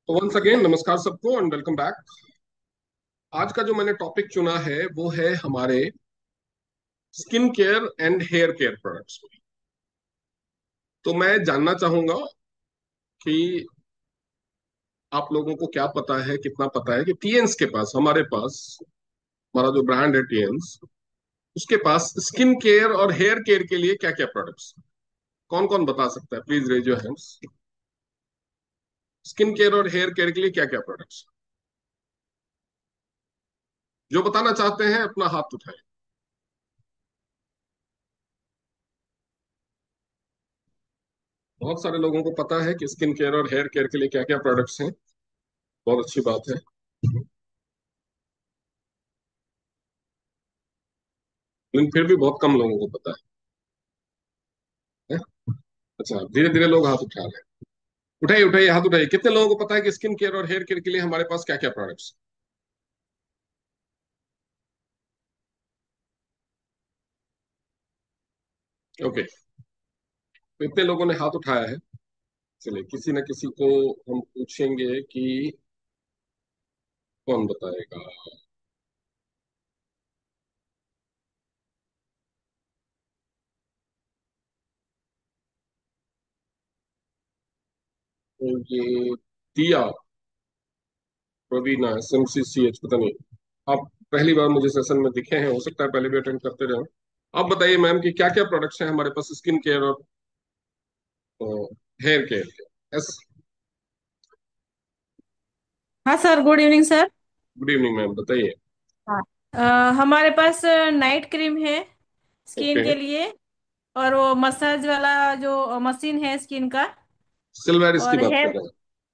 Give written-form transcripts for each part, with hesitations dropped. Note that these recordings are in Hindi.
तो वंस अगेन नमस्कार सबको एंड वेलकम बैक। आज का जो मैंने टॉपिक चुना है वो है हमारे skin care and hair care products. तो मैं जानना चाहूंगा कि आप लोगों को क्या पता है, कितना पता है कि टीएन्स के पास, हमारे पास, हमारा जो ब्रांड है टीएन्स, उसके पास स्किन केयर और हेयर केयर के लिए क्या क्या प्रोडक्ट्स। कौन कौन बता सकता है? Please raise your hands. Skin care और हेयर केयर के लिए क्या क्या प्रोडक्ट्स, जो बताना चाहते हैं अपना हाथ उठाएं। बहुत सारे लोगों को पता है कि स्किन केयर और हेयर केयर के लिए क्या क्या प्रोडक्ट्स हैं। बहुत अच्छी बात है, लेकिन फिर भी बहुत कम लोगों को पता है। अच्छा, धीरे धीरे लोग हाथ उठा रहे हैं। उठाइए उठाइए, हाथ उठाइए। कितने लोगों को पता है कि स्किन केयर और हेयर केयर के लिए हमारे पास क्या क्या प्रोडक्ट्स? ओके, तो इतने लोगों ने हाथ उठाया है। चलिए, किसी न किसी को हम पूछेंगे कि कौन बताएगा। तो ये दिया, प्रवीणा, SMCCH, पता नहीं। आप पहली बार मुझे सेशन में दिखे हैं, हो सकता है पहले भी अटेंड करते रहे। आप बताइए मैम कि क्या क्या प्रोडक्ट्स हैं हमारे पास स्किन केयर और हेयर केयर के। यस। हाँ sir, good evening sir. Good evening ma'am, बताइए। हाँ। हमारे पास नाइट क्रीम है स्किन ओके। के लिए। और वो मसाज वाला जो मशीन है स्किन का। सिल्वेरिस की और बात कर हेयर। रहे हैं?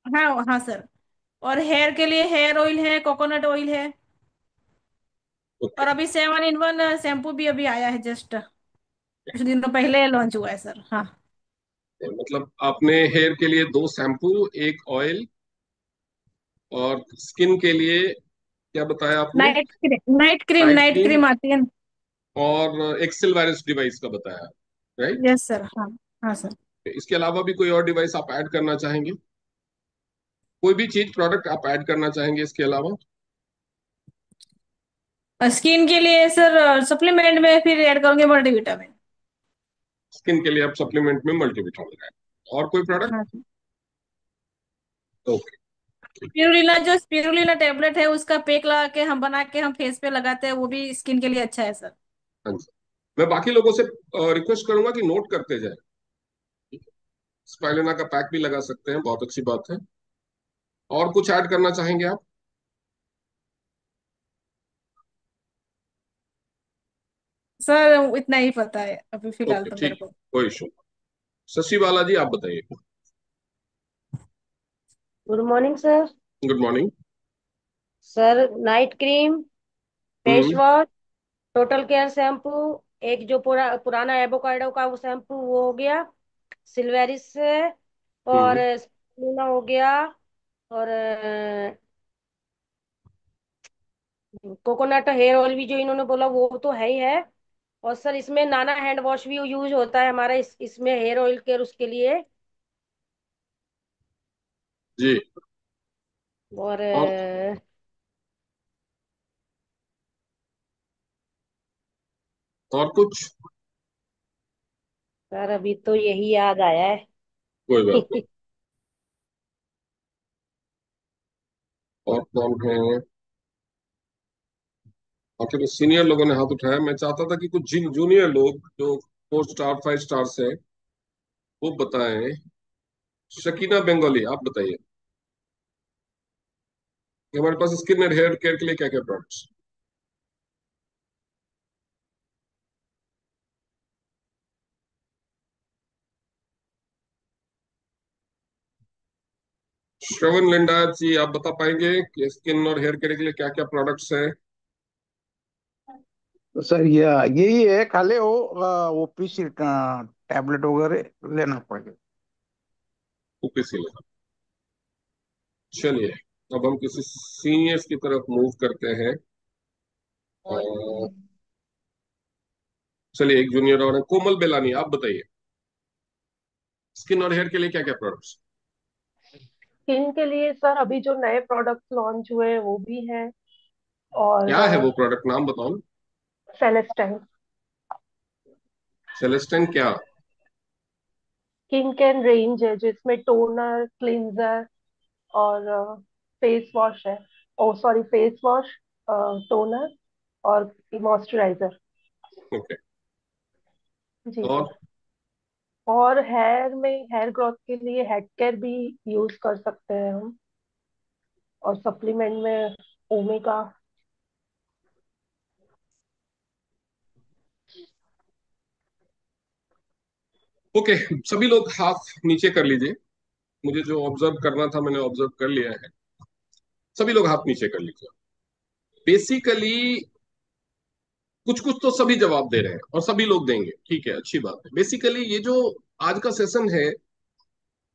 हाँ हाँ सर। और हेयर के लिए हेयर ऑयल है, कोकोनट ऑयल है। ओके। और अभी 7 in 1 शैम्पू भी अभी आया है, जस्ट कुछ दिनों पहले लॉन्च हुआ है सर। हाँ। मतलब आपने हेयर के लिए दो शैम्पू, एक ऑयल, और स्किन के लिए क्या बताया आपने? Night cream night night cream cream आती है। और एक सिल्वेरिस डिवाइस का बताया, राइट? Yes sir. हाँ। हाँ सर। इसके अलावा भी कोई और डिवाइस आप ऐड करना चाहेंगे? कोई भी चीज, प्रोडक्ट आप ऐड करना चाहेंगे इसके अलावा? स्किन के लिए सर सप्लीमेंट में फिर ऐड करूंगे मल्टीविटामिन। स्किन के लिए आप सप्लीमेंट में मल्टीविटामिन ऐड, और कोई प्रोडक्ट? हाँ। ओके। स्पिरुलिना टेबलेट है, उसका पैक लगा के हम बना के हम फेस पे लगाते हैं, वो भी स्किन के लिए अच्छा है सर। हाँ जी। मैं बाकी लोगों से रिक्वेस्ट करूंगा कि नोट करते जाए। स्पाइलेना का पैक भी लगा सकते हैं, बहुत अच्छी बात है। और कुछ ऐड करना चाहेंगे आप? सर इतना ही पता है अभी फिलहाल ओके, तो मेरे ठीक है, को। कोई इशू। शशि बाला जी, आप बताइए। Good morning sir. Good morning. Sir, night cream, face hmm. Wash, total care shampoo, एक जो पुराना एवोकाडो का वो शैम्पू वो हो गया, सिल्वेरिस से, और हम्म। लूना हो गया, और कोकोनट हेयर ऑयल भी जो इन्होंने बोला वो तो है ही है। और सर इसमें नाना हैंड वॉश भी यूज होता है हमारा इसमें हेयर ऑयल केयर उसके लिए। जी। और और और कुछ? सर अभी तो यही याद आया है। कोई बात नहीं। और कौन है? बाकी तो सीनियर लोगों ने हाथ उठाया। मैं चाहता था कि कुछ जूनियर लोग जो 4 स्टार 5 स्टार से, वो बताएं। शकीना बंगाली, आप बताइए कि हमारे पास स्किन एंड हेयर केयर के लिए क्या क्या प्रोडक्ट्स। श्रवण लिंडा जी, आप बता पाएंगे कि स्किन और हेयर केयर के लिए क्या क्या प्रोडक्ट्स हैं? तो सर ये यही है, खाली वो ओपीसी का टैबलेट वगैरह लेना पड़ेगा। ओपीसी लेना। चलिए, अब हम किसी सीनियर्स की तरफ मूव करते हैं। और चलिए, एक जूनियर और है, कोमल बेलानी, आप बताइए स्किन और हेयर के लिए क्या क्या प्रोडक्ट्स। स्किन के लिए सर अभी जो नए प्रोडक्ट्स लॉन्च हुए हैं वो भी हैं। और क्या है वो प्रोडक्ट, नाम बताओ। सेलेस्टाइन सेलेस्टेन क्या? स्किन केयर रेंज है जिसमें टोनर, क्लींजर और फेस वॉश है। ओ सॉरी, फेस वॉश, टोनर और मॉइस्चराइजर। ओके। जी और सर। और हेयर में हेयर ग्रोथ के लिए हेड केयर भी यूज कर सकते हैं हम। और सप्लीमेंट में ओमेगा। ओके, सभी लोग हाथ नीचे कर लीजिए। मुझे जो ऑब्जर्व करना था मैंने ऑब्जर्व कर लिया है। सभी लोग हाथ नीचे कर लीजिए। बेसिकली कुछ कुछ तो सभी जवाब दे रहे हैं और सभी लोग देंगे, ठीक है, अच्छी बात है। बेसिकली ये जो आज का सेशन है,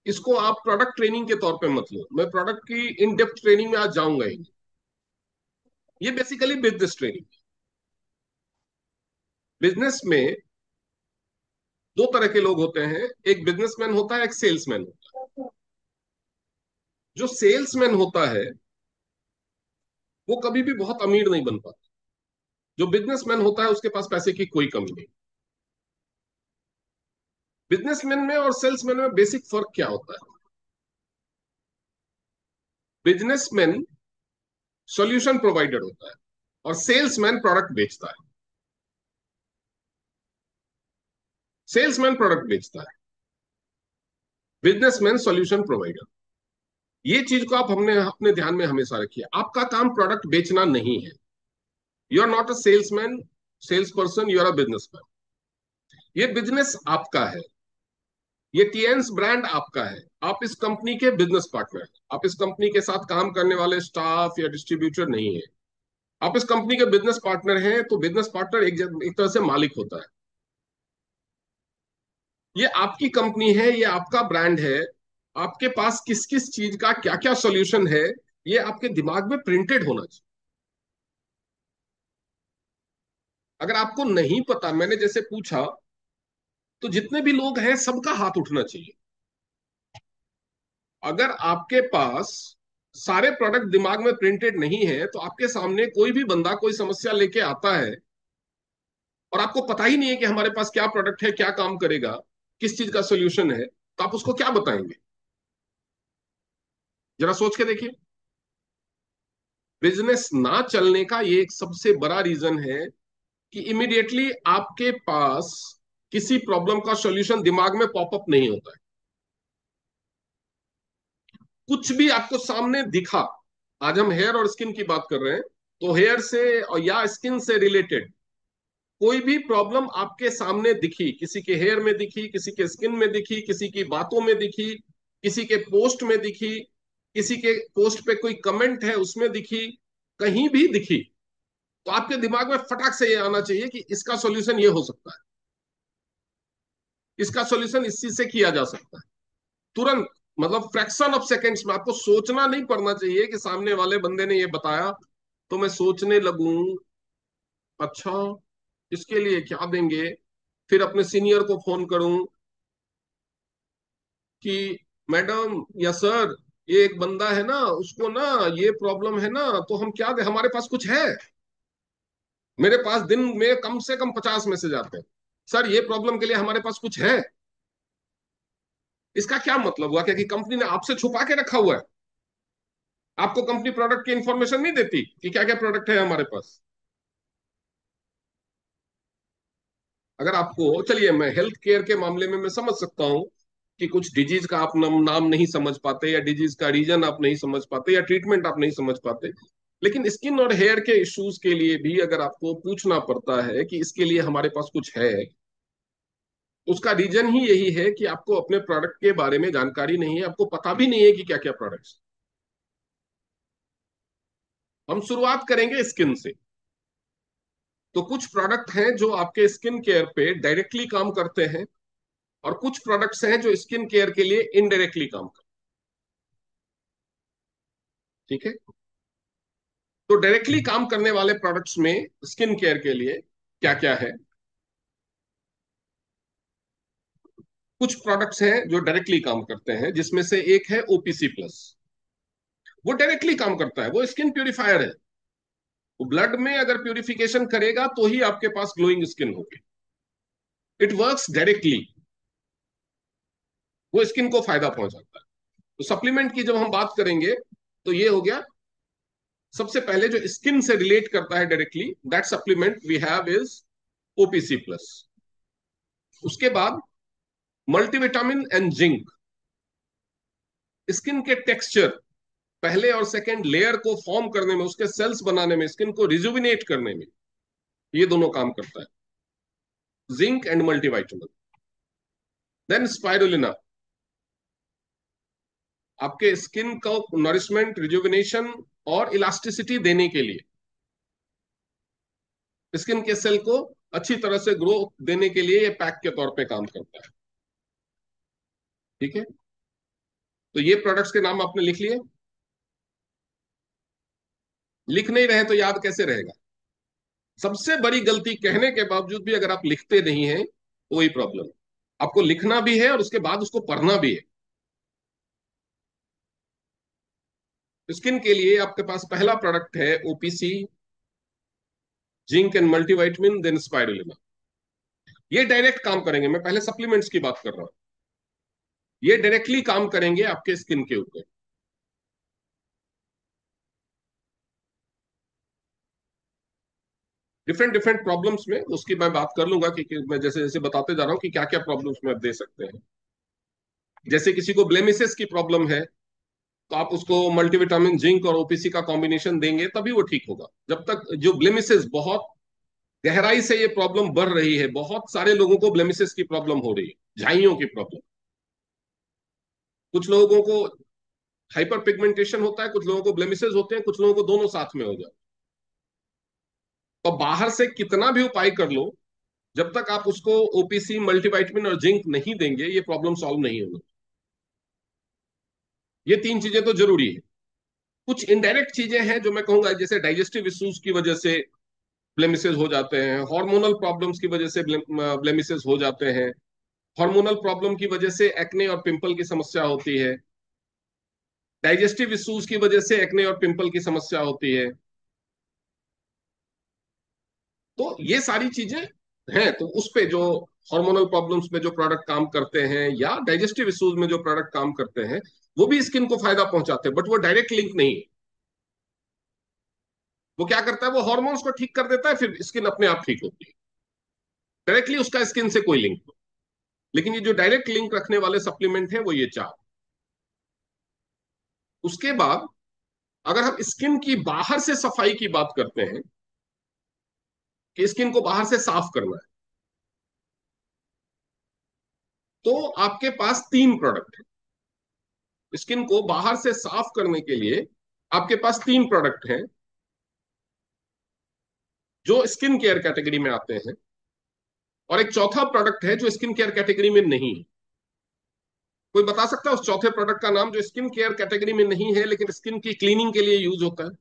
इसको आप प्रोडक्ट ट्रेनिंग के तौर पे मत लो। मैं प्रोडक्ट की इन डेप्थ ट्रेनिंग में आज जाऊंगा ही नहीं। ये बेसिकली बिजनेस ट्रेनिंग। बिजनेस में दो तरह के लोग होते हैं, एक बिजनेसमैन होता है, एक सेल्समैन होता है। जो सेल्समैन होता है वो कभी भी बहुत अमीर नहीं बन पाता। जो बिजनेसमैन होता है उसके पास पैसे की कोई कमी नहीं। बिजनेसमैन में और सेल्समैन में बेसिक फर्क क्या होता है? बिजनेसमैन सॉल्यूशन प्रोवाइडर होता है और सेल्समैन प्रोडक्ट बेचता है। सेल्समैन प्रोडक्ट बेचता है, बिजनेसमैन सॉल्यूशन प्रोवाइडर। ये चीज को आप हमने अपने ध्यान में हमेशा रखिए। आपका काम प्रोडक्ट बेचना नहीं है। You are not a salesman, sales person, you are a businessman. ये बिजनेस आपका है। ये टीएन्स ब्रांड आपका है। आप इस कंपनी के बिजनेस पार्टनर हैं। आप इस कंपनी के साथ काम करने वाले स्टाफ या डिस्ट्रीब्यूटर नहीं है। आप इस कंपनी के बिजनेस पार्टनर हैं, तो बिजनेस पार्टनर एक तरह से मालिक होता है। ये आपकी कंपनी है, ये आपका ब्रांड है। आपके पास किस किस चीज का क्या क्या सॉल्यूशन है, ये आपके दिमाग में प्रिंटेड होना चाहिए। अगर आपको नहीं पता, मैंने जैसे पूछा, तो जितने भी लोग हैं सबका हाथ उठना चाहिए। अगर आपके पास सारे प्रोडक्ट दिमाग में प्रिंटेड नहीं है, तो आपके सामने कोई भी बंदा कोई समस्या लेके आता है और आपको पता ही नहीं है कि हमारे पास क्या प्रोडक्ट है, क्या काम करेगा, किस चीज का सोल्यूशन है, तो आप उसको क्या बताएंगे? जरा सोच के देखिए। बिजनेस ना चलने का ये एक सबसे बड़ा रीजन है कि इमिडिएटली आपके पास किसी प्रॉब्लम का सॉल्यूशन दिमाग में पॉपअप नहीं होता है। कुछ भी आपको सामने दिखा, आज हम हेयर और स्किन की बात कर रहे हैं, तो हेयर से और या स्किन से रिलेटेड कोई भी प्रॉब्लम आपके सामने दिखी, किसी के हेयर में दिखी, किसी के स्किन में दिखी, किसी की बातों में दिखी, किसी के पोस्ट में दिखी, किसी के पोस्ट पे कोई कमेंट है उसमें दिखी, कहीं भी दिखी, तो आपके दिमाग में फटाक से ये आना चाहिए कि इसका सॉल्यूशन ये हो सकता है, इसका सॉल्यूशन इस चीज से किया जा सकता है। तुरंत, मतलब फ्रैक्शन ऑफ सेकेंड्स में आपको सोचना नहीं पड़ना चाहिए कि सामने वाले बंदे ने ये बताया तो मैं सोचने लगूं, अच्छा इसके लिए क्या देंगे, फिर अपने सीनियर को फोन करूं कि मैडम या सर, ये एक बंदा है ना, उसको ना ये प्रॉब्लम है ना, तो हम क्या दे, हमारे पास कुछ है। मेरे पास दिन में कम से कम 50 मैसेज आते हैं, सर ये प्रॉब्लम के लिए हमारे पास कुछ है। इसका क्या मतलब हुआ? क्या कि कंपनी ने आपसे छुपा के रखा हुआ है? आपको कंपनी प्रोडक्ट की इंफॉर्मेशन नहीं देती कि क्या क्या प्रोडक्ट है हमारे पास? अगर आपको, चलिए मैं हेल्थ केयर के मामले में मैं समझ सकता हूं कि कुछ डिजीज का आप नाम नहीं समझ पाते, या डिजीज का रीजन आप नहीं समझ पाते, या ट्रीटमेंट आप नहीं समझ पाते। लेकिन स्किन और हेयर के इश्यूज के लिए भी अगर आपको पूछना पड़ता है कि इसके लिए हमारे पास कुछ है, उसका रीजन ही यही है कि आपको अपने प्रोडक्ट के बारे में जानकारी नहीं है, आपको पता भी नहीं है कि क्या क्या प्रोडक्ट्स। हम शुरुआत करेंगे स्किन से। तो कुछ प्रोडक्ट हैं जो आपके स्किन केयर पे डायरेक्टली काम करते हैं, और कुछ प्रोडक्ट्स हैं जो स्किन केयर के लिए इनडायरेक्टली काम करते हैं, ठीक है? तो डायरेक्टली काम करने वाले प्रोडक्ट्स में स्किन केयर के लिए क्या क्या है? कुछ प्रोडक्ट्स हैं जो डायरेक्टली काम करते हैं, जिसमें से एक है ओपीसी प्लस। वो डायरेक्टली काम करता है, वो स्किन प्यूरिफायर है। वो ब्लड में अगर प्यूरिफिकेशन करेगा तो ही आपके पास ग्लोइंग स्किन होगी। इट वर्क्स डायरेक्टली, वो स्किन को फायदा पहुंचाता है। तो सप्लीमेंट की जब हम बात करेंगे तो ये हो गया सबसे पहले जो स्किन से रिलेट करता है directly, that supplement we have is OPC plus. उसके बाद मल्टीविटामिन एंड जिंक, स्किन के टेक्सचर, पहले और सेकेंड लेयर को फॉर्म करने में, उसके सेल्स बनाने में, स्किन को रिजुविनेट करने में, ये दोनों काम करता है, zinc and multivitamin. Then spirulina, आपके स्किन को नरिशमेंट, रिजुविनेशन और इलास्टिसिटी देने के लिए, स्किन के सेल को अच्छी तरह से ग्रो देने के लिए ये पैक के तौर पे काम करता है। ठीक है, तो ये प्रोडक्ट्स के नाम आपने लिख लिए। लिख नहीं रहे तो याद कैसे रहेगा? सबसे बड़ी गलती कहने के बावजूद भी अगर आप लिखते नहीं हैं तो वही प्रॉब्लम। आपको लिखना भी है और उसके बाद उसको पढ़ना भी है। स्किन के लिए आपके पास पहला प्रोडक्ट है OPC, zinc and multivitamin, then spirulina. ये डायरेक्ट काम करेंगे, मैं पहले सप्लीमेंट्स की बात कर रहा हूं। ये डायरेक्टली काम करेंगे आपके स्किन के ऊपर। डिफरेंट डिफरेंट प्रॉब्लम्स में उसकी मैं बात कर लूंगा कि मैं जैसे जैसे बताते जा रहा हूं कि क्या क्या प्रॉब्लम्स में आप दे सकते हैं। जैसे किसी को ब्लेमिसेस की प्रॉब्लम है तो आप उसको मल्टीविटामिन, जिंक और ओपीसी का कॉम्बिनेशन देंगे तभी वो ठीक होगा। जब तक जो ब्लेमिसेस, बहुत गहराई से ये प्रॉब्लम बढ़ रही है, बहुत सारे लोगों को ब्लेमिसेस की प्रॉब्लम हो रही है, झाइयों की प्रॉब्लम। कुछ लोगों को हाइपर पिगमेंटेशन होता है, कुछ लोगों को ब्लेमिसेस होते हैं, कुछ लोगों को दोनों साथ में हो जाए। तो बाहर से कितना भी उपाय कर लो, जब तक आप उसको ओपीसी, मल्टीविटामिन और जिंक नहीं देंगे, ये प्रॉब्लम सॉल्व नहीं होगी। ये तीन चीजें तो जरूरी है। कुछ इनडायरेक्ट चीजें हैं जो मैं कहूंगा, जैसे डाइजेस्टिव इश्यूज की वजह से ब्लेमिसेस हो जाते हैं, हार्मोनल प्रॉब्लम्स की वजह से ब्लेमिसेस हो जाते हैं, हार्मोनल प्रॉब्लम की वजह से एक्ने और पिंपल की समस्या होती है, डाइजेस्टिव इश्यूज की वजह से एक्ने और पिंपल की समस्या होती है। तो ये सारी चीजें हैं। तो उस पे जो हार्मोनल प्रॉब्लम्स में जो प्रोडक्ट काम करते हैं या डाइजेस्टिव इश्यूज में जो प्रोडक्ट काम करते हैं, वो भी स्किन को फायदा पहुंचाते हैं, बट वो डायरेक्ट लिंक नहीं है। वो क्या करता है, वो हार्मोन्स को ठीक कर देता है, फिर स्किन अपने आप ठीक होती है। डायरेक्टली उसका स्किन से कोई लिंक नहीं। लेकिन ये जो डायरेक्ट लिंक रखने वाले सप्लीमेंट हैं वो ये चार। उसके बाद अगर हम स्किन की बाहर से सफाई की बात करते हैं कि स्किन को बाहर से साफ करना है, तो आपके पास तीन प्रोडक्ट है। स्किन को बाहर से साफ करने के लिए आपके पास तीन प्रोडक्ट हैं जो स्किन केयर कैटेगरी में आते हैं, और एक चौथा प्रोडक्ट है जो स्किन केयर कैटेगरी में नहीं है। कोई बता सकता है उस चौथे प्रोडक्ट का नाम जो स्किन केयर कैटेगरी में नहीं है लेकिन स्किन की क्लीनिंग के लिए यूज होता है?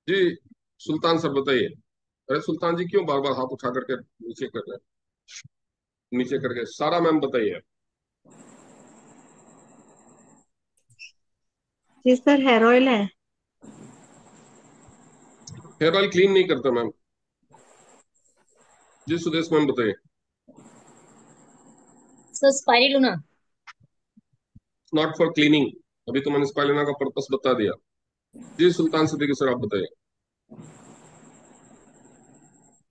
जी, सुल्तान सर बताइए। अरे सुल्तान जी क्यों बार बार हाथ उठा करके नीचे कर रहे हैं? नीचे करके सारा मैम बताइए। जी सर, हेयर ऑयल है। हेयर ऑयल क्लीन नहीं करता मैम। जी सुदेश मैम बताइए। Sir spirulina. Not for cleaning. अभी तो मैंने स्पाइलिना का पर्पस बता दिया। जी सुल्तान सिद्दीकी सर आप बताइए।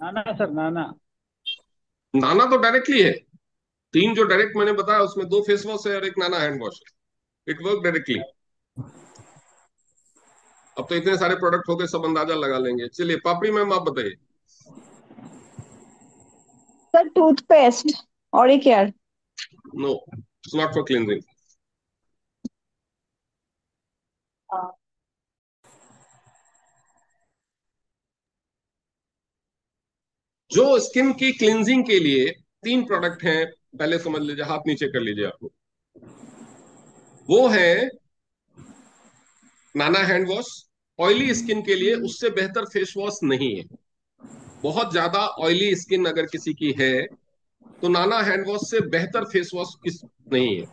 नाना सर, नाना। नाना तो डायरेक्टली है। तीन जो डायरेक्ट मैंने बताया उसमें दो फेस वॉश है और एक नाना हैंड वॉश है। It work directly. अब तो इतने सारे प्रोडक्ट हो गए, सब अंदाजा लगा लेंगे। चलिए पापड़ी मैम आप बताइए। Sir toothpaste, Oricare. No, it's not for cleansing. जो स्किन की क्लींजिंग के लिए तीन प्रोडक्ट हैं, पहले समझ लीजिए, हाथ नीचे कर लीजिए आप। वो है नाना हैंड वॉश। ऑयली स्किन के लिए उससे बेहतर फेस वॉश नहीं है। बहुत ज्यादा ऑयली स्किन अगर किसी की है तो नाना हैंड वॉश से बेहतर फेस वॉश किस नहीं है।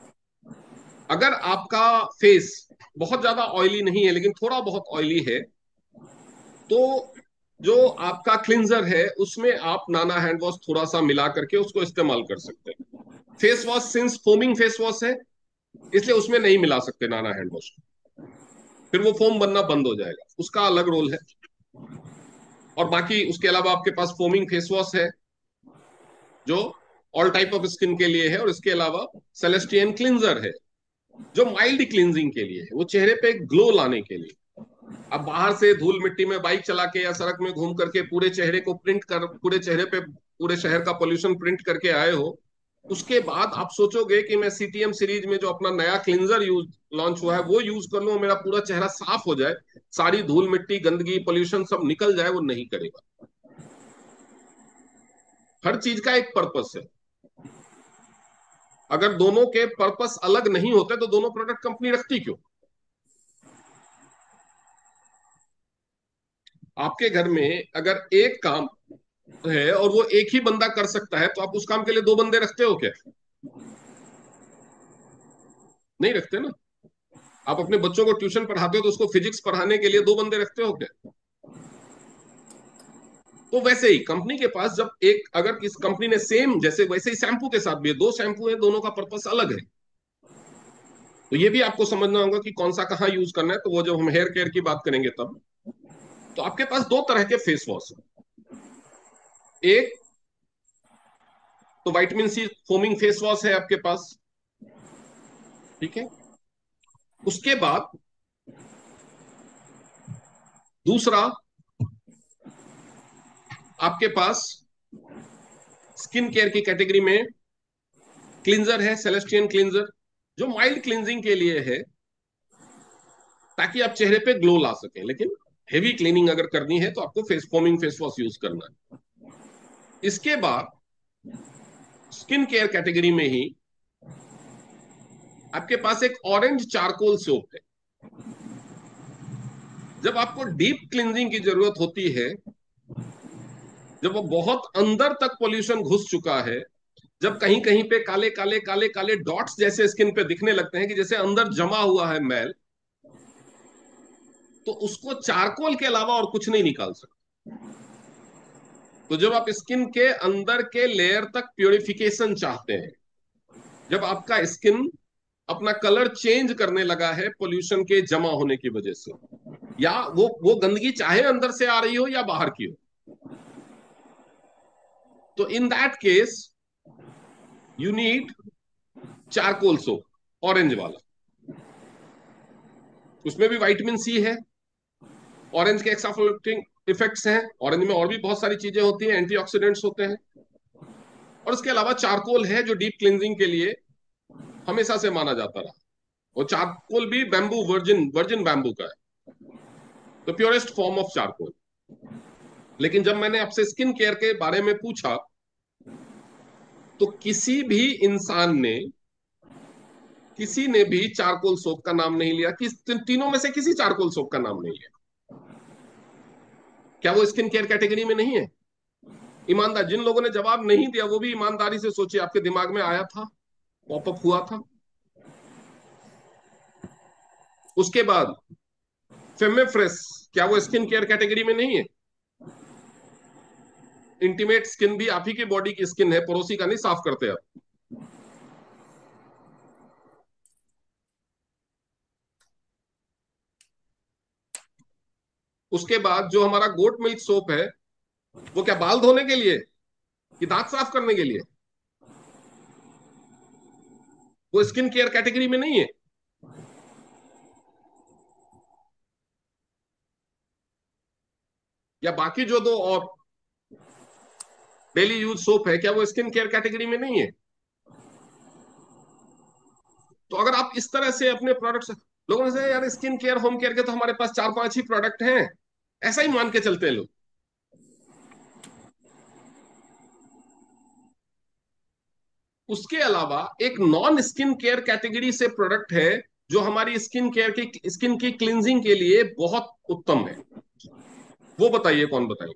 अगर आपका फेस बहुत ज्यादा ऑयली नहीं है लेकिन थोड़ा बहुत ऑयली है, तो जो आपका क्लिंजर है उसमें आप नाना हैंड वॉश थोड़ा सा मिला करके उसको इस्तेमाल कर सकते हैं। Face wash since foaming face wash है, इसलिए उसमें नहीं मिला सकते नाना हैंड वॉश, फिर वो फोम बनना बंद हो जाएगा, उसका अलग रोल है। और बाकी उसके अलावा आपके पास फोमिंग फेस वॉश है जो ऑल टाइप ऑफ स्किन के लिए है, और इसके अलावा सेलेस्टियन क्लिंजर है जो माइल्ड क्लिंजिंग के लिए है, वो चेहरे पे ग्लो लाने के लिए। अब बाहर से धूल मिट्टी में बाइक चला के या सड़क में घूम करके पूरे चेहरे को प्रिंट कर, पूरे चेहरे पे पूरे शहर का पोल्यूशन प्रिंट करके आए हो, उसके बाद आप सोचोगे कि मैं सीटीएम सीरीज में जो अपना नया क्लिंजर यूज लॉन्च हुआ है वो यूज कर लूं, मेरा पूरा चेहरा साफ हो जाए, सारी धूल मिट्टी गंदगी पोल्यूशन सब निकल जाए, वो नहीं करेगा। हर चीज का एक पर्पस है। अगर दोनों के पर्पस अलग नहीं होते तो दोनों प्रोडक्ट कंपनी रखती क्यों? आपके घर में अगर एक काम है और वो एक ही बंदा कर सकता है तो आप उस काम के लिए दो बंदे रखते हो क्या? नहीं रखते ना। आप अपने बच्चों को ट्यूशन पढ़ाते हो तो उसको फिजिक्स पढ़ाने के लिए दो बंदे रखते हो क्या? तो वैसे ही कंपनी के पास जब एक, अगर किस कंपनी ने सेम, जैसे वैसे ही शैम्पू के साथ भी है, दो शैम्पू है, दोनों का पर्पस अलग है। तो ये भी आपको समझना होगा कि कौन सा कहाँ यूज करना है। तो वो जब हम हेयर केयर की बात करेंगे तब, तो आपके पास दो तरह के फेस वॉश है। एक तो vitamin C foaming face wash है आपके पास, ठीक है। उसके बाद दूसरा आपके पास स्किन केयर की कैटेगरी में क्लिंजर है, सेलेस्टियन क्लिंजर, जो माइल्ड क्लिंजिंग के लिए है ताकि आप चेहरे पे ग्लो ला सकें। लेकिन हेवी क्लीनिंग अगर करनी है तो आपको face foaming face wash use करना है। इसके बाद स्किन केयर कैटेगरी में ही आपके पास एक ऑरेंज चारकोल सोप है। जब आपको डीप क्लिंजिंग की जरूरत होती है, जब वो बहुत अंदर तक पोल्यूशन घुस चुका है, जब कहीं कहीं पे काले काले काले काले डॉट्स जैसे स्किन पे दिखने लगते हैं कि जैसे अंदर जमा हुआ है मैल, तो उसको चारकोल के अलावा और कुछ नहीं निकाल सकते। तो जब आप स्किन के अंदर के लेयर तक प्योरिफिकेशन चाहते हैं, जब आपका स्किन अपना कलर चेंज करने लगा है पोल्यूशन के जमा होने की वजह से, या वो गंदगी चाहे अंदर से आ रही हो या बाहर की हो, तो in that case you need charcoal soap, orange वाला। उसमें भी विटामिन सी है, ऑरेंज के एक्साफोल्टिंग इफेक्ट्स हैं, ऑरेंज में और भी बहुत सारी चीजें होती हैं, एंटीऑक्सीडेंट्स होते हैं। और उसके अलावा चारकोल है जो डीप क्लींजिंग के लिए हमेशा से माना जाता रहा। और चारकोल भी बैम्बू, वर्जिन वर्जिन बैम्बू का है, तो प्योरेस्ट फॉर्म ऑफ चारकोल। लेकिन जब मैंने आपसे स्किन केयर के बारे में पूछा तो किसी भी इंसान ने, किसी ने भी चारकोल सोप का नाम नहीं लिया। तीनों में से किसी चारकोल सोप का नाम नहीं लिया। क्या वो स्किन केयर कैटेगरी में नहीं है? ईमानदार जिन लोगों ने जवाब नहीं दिया वो भी ईमानदारी से सोचिए, आपके दिमाग में आया था, पॉपअप हुआ था? उसके बाद फेमेफ्रेस, क्या वो स्किन केयर कैटेगरी में नहीं है? इंटीमेट स्किन भी आप ही की बॉडी की स्किन है, पड़ोसी का नहीं साफ करते आप। उसके बाद जो हमारा गोट मिल्क सोप है, वो क्या बाल धोने के लिए कि दांत साफ करने के लिए? वो स्किन केयर कैटेगरी में नहीं है। या बाकी जो दो और डेली यूज सोप है, क्या वो स्किन केयर कैटेगरी में नहीं है? तो अगर आप इस तरह से अपने प्रोडक्ट्स, लोगों ने से यार स्किन केयर होम केयर के तो हमारे पास चार पांच ही प्रोडक्ट हैं, ऐसा ही मान के चलते हैं लोग। उसके अलावा एक नॉन स्किन केयर कैटेगरी से प्रोडक्ट है जो हमारी स्किन की क्लिनजिंग के लिए बहुत उत्तम है। वो बताइए, कौन बताइए।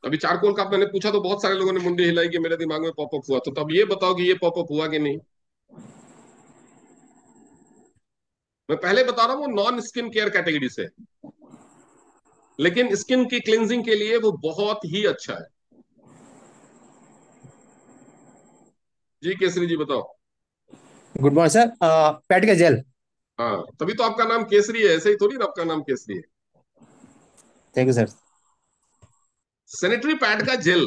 अभी चारकोल का मैंने पूछा तो बहुत सारे लोगों ने मुंडी हिलाई कि मेरे दिमाग में पॉपअप हुआ, तो तब ये बताओ कि ये पॉपअप हुआ कि नहीं। मैं पहले बता रहा हूं वो नॉन स्किन केयर कैटेगरी से, लेकिन स्किन की क्लिनजिंग के लिए वो बहुत ही अच्छा है। जी केसरी जी बताओ। Good morning sir. पैट का जेल। हाँ, तभी तो आपका नाम केसरी है, ऐसे ही थोड़ी ना आपका नाम केसरी है। Thank you sir. Sanitary pad का gel,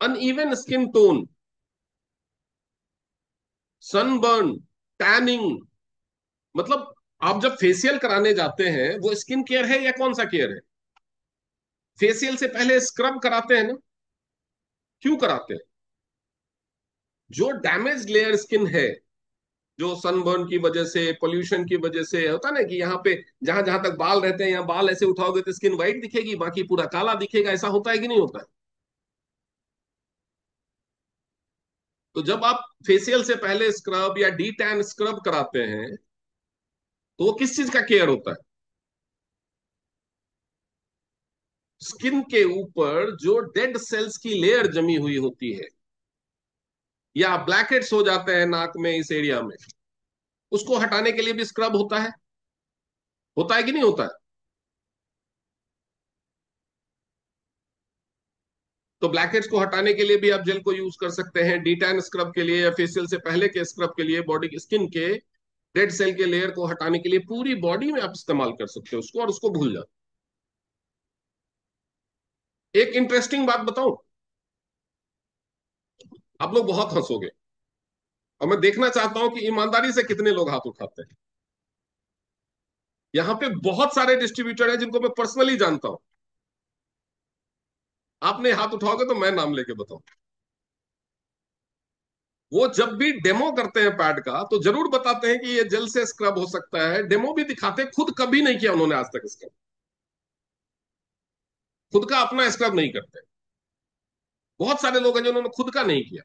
uneven skin tone, sunburn, tanning, मतलब आप जब फेशियल कराने जाते हैं वो स्किन केयर है या कौन सा केयर है? फेशियल से पहले स्क्रब कराते हैं ना, क्यों कराते हैं? जो डैमेज लेयर स्किन है, जो सनबर्न की वजह से, पोल्यूशन की वजह से होता है ना, कि यहाँ पे जहां जहां तक बाल रहते हैं, यहाँ बाल ऐसे उठाओगे तो स्किन व्हाइट दिखेगी, बाकी पूरा काला दिखेगा, ऐसा होता है कि नहीं होता है? तो जब आप फेशियल से पहले स्क्रब या डी टैन स्क्रब कराते हैं तो वो किस चीज का केयर होता है? स्किन के ऊपर जो डेड सेल्स की लेयर जमी हुई होती है, या ब्लैकहेड्स हो जाते हैं नाक में, इस एरिया में, उसको हटाने के लिए भी स्क्रब होता है कि नहीं होता है? तो ब्लैकहेड्स को हटाने के लिए भी आप जेल को यूज कर सकते हैं, डी टैन स्क्रब के लिए या फेशियल से पहले के स्क्रब के लिए, बॉडी स्किन के डेड सेल के लेयर को हटाने के लिए पूरी बॉडी में आप इस्तेमाल कर सकते हो उसको, और उसको भूल जाओ। एक इंटरेस्टिंग बात बताऊं, आप लोग बहुत हंसोगे, और मैं देखना चाहता हूं कि ईमानदारी से कितने लोग हाथ उठाते हैं। यहां पे बहुत सारे डिस्ट्रीब्यूटर हैं जिनको मैं पर्सनली जानता हूं। आपने हाथ उठाओगे तो मैं नाम लेके बताऊं। वो जब भी डेमो करते हैं पैड का तो जरूर बताते हैं कि ये जेल से स्क्रब हो सकता है, डेमो भी दिखाते हैं, खुद कभी नहीं किया उन्होंने आज तक स्क्रब, खुद का अपना स्क्रब नहीं करते। बहुत सारे लोग हैं जिन्होंने खुद का नहीं किया।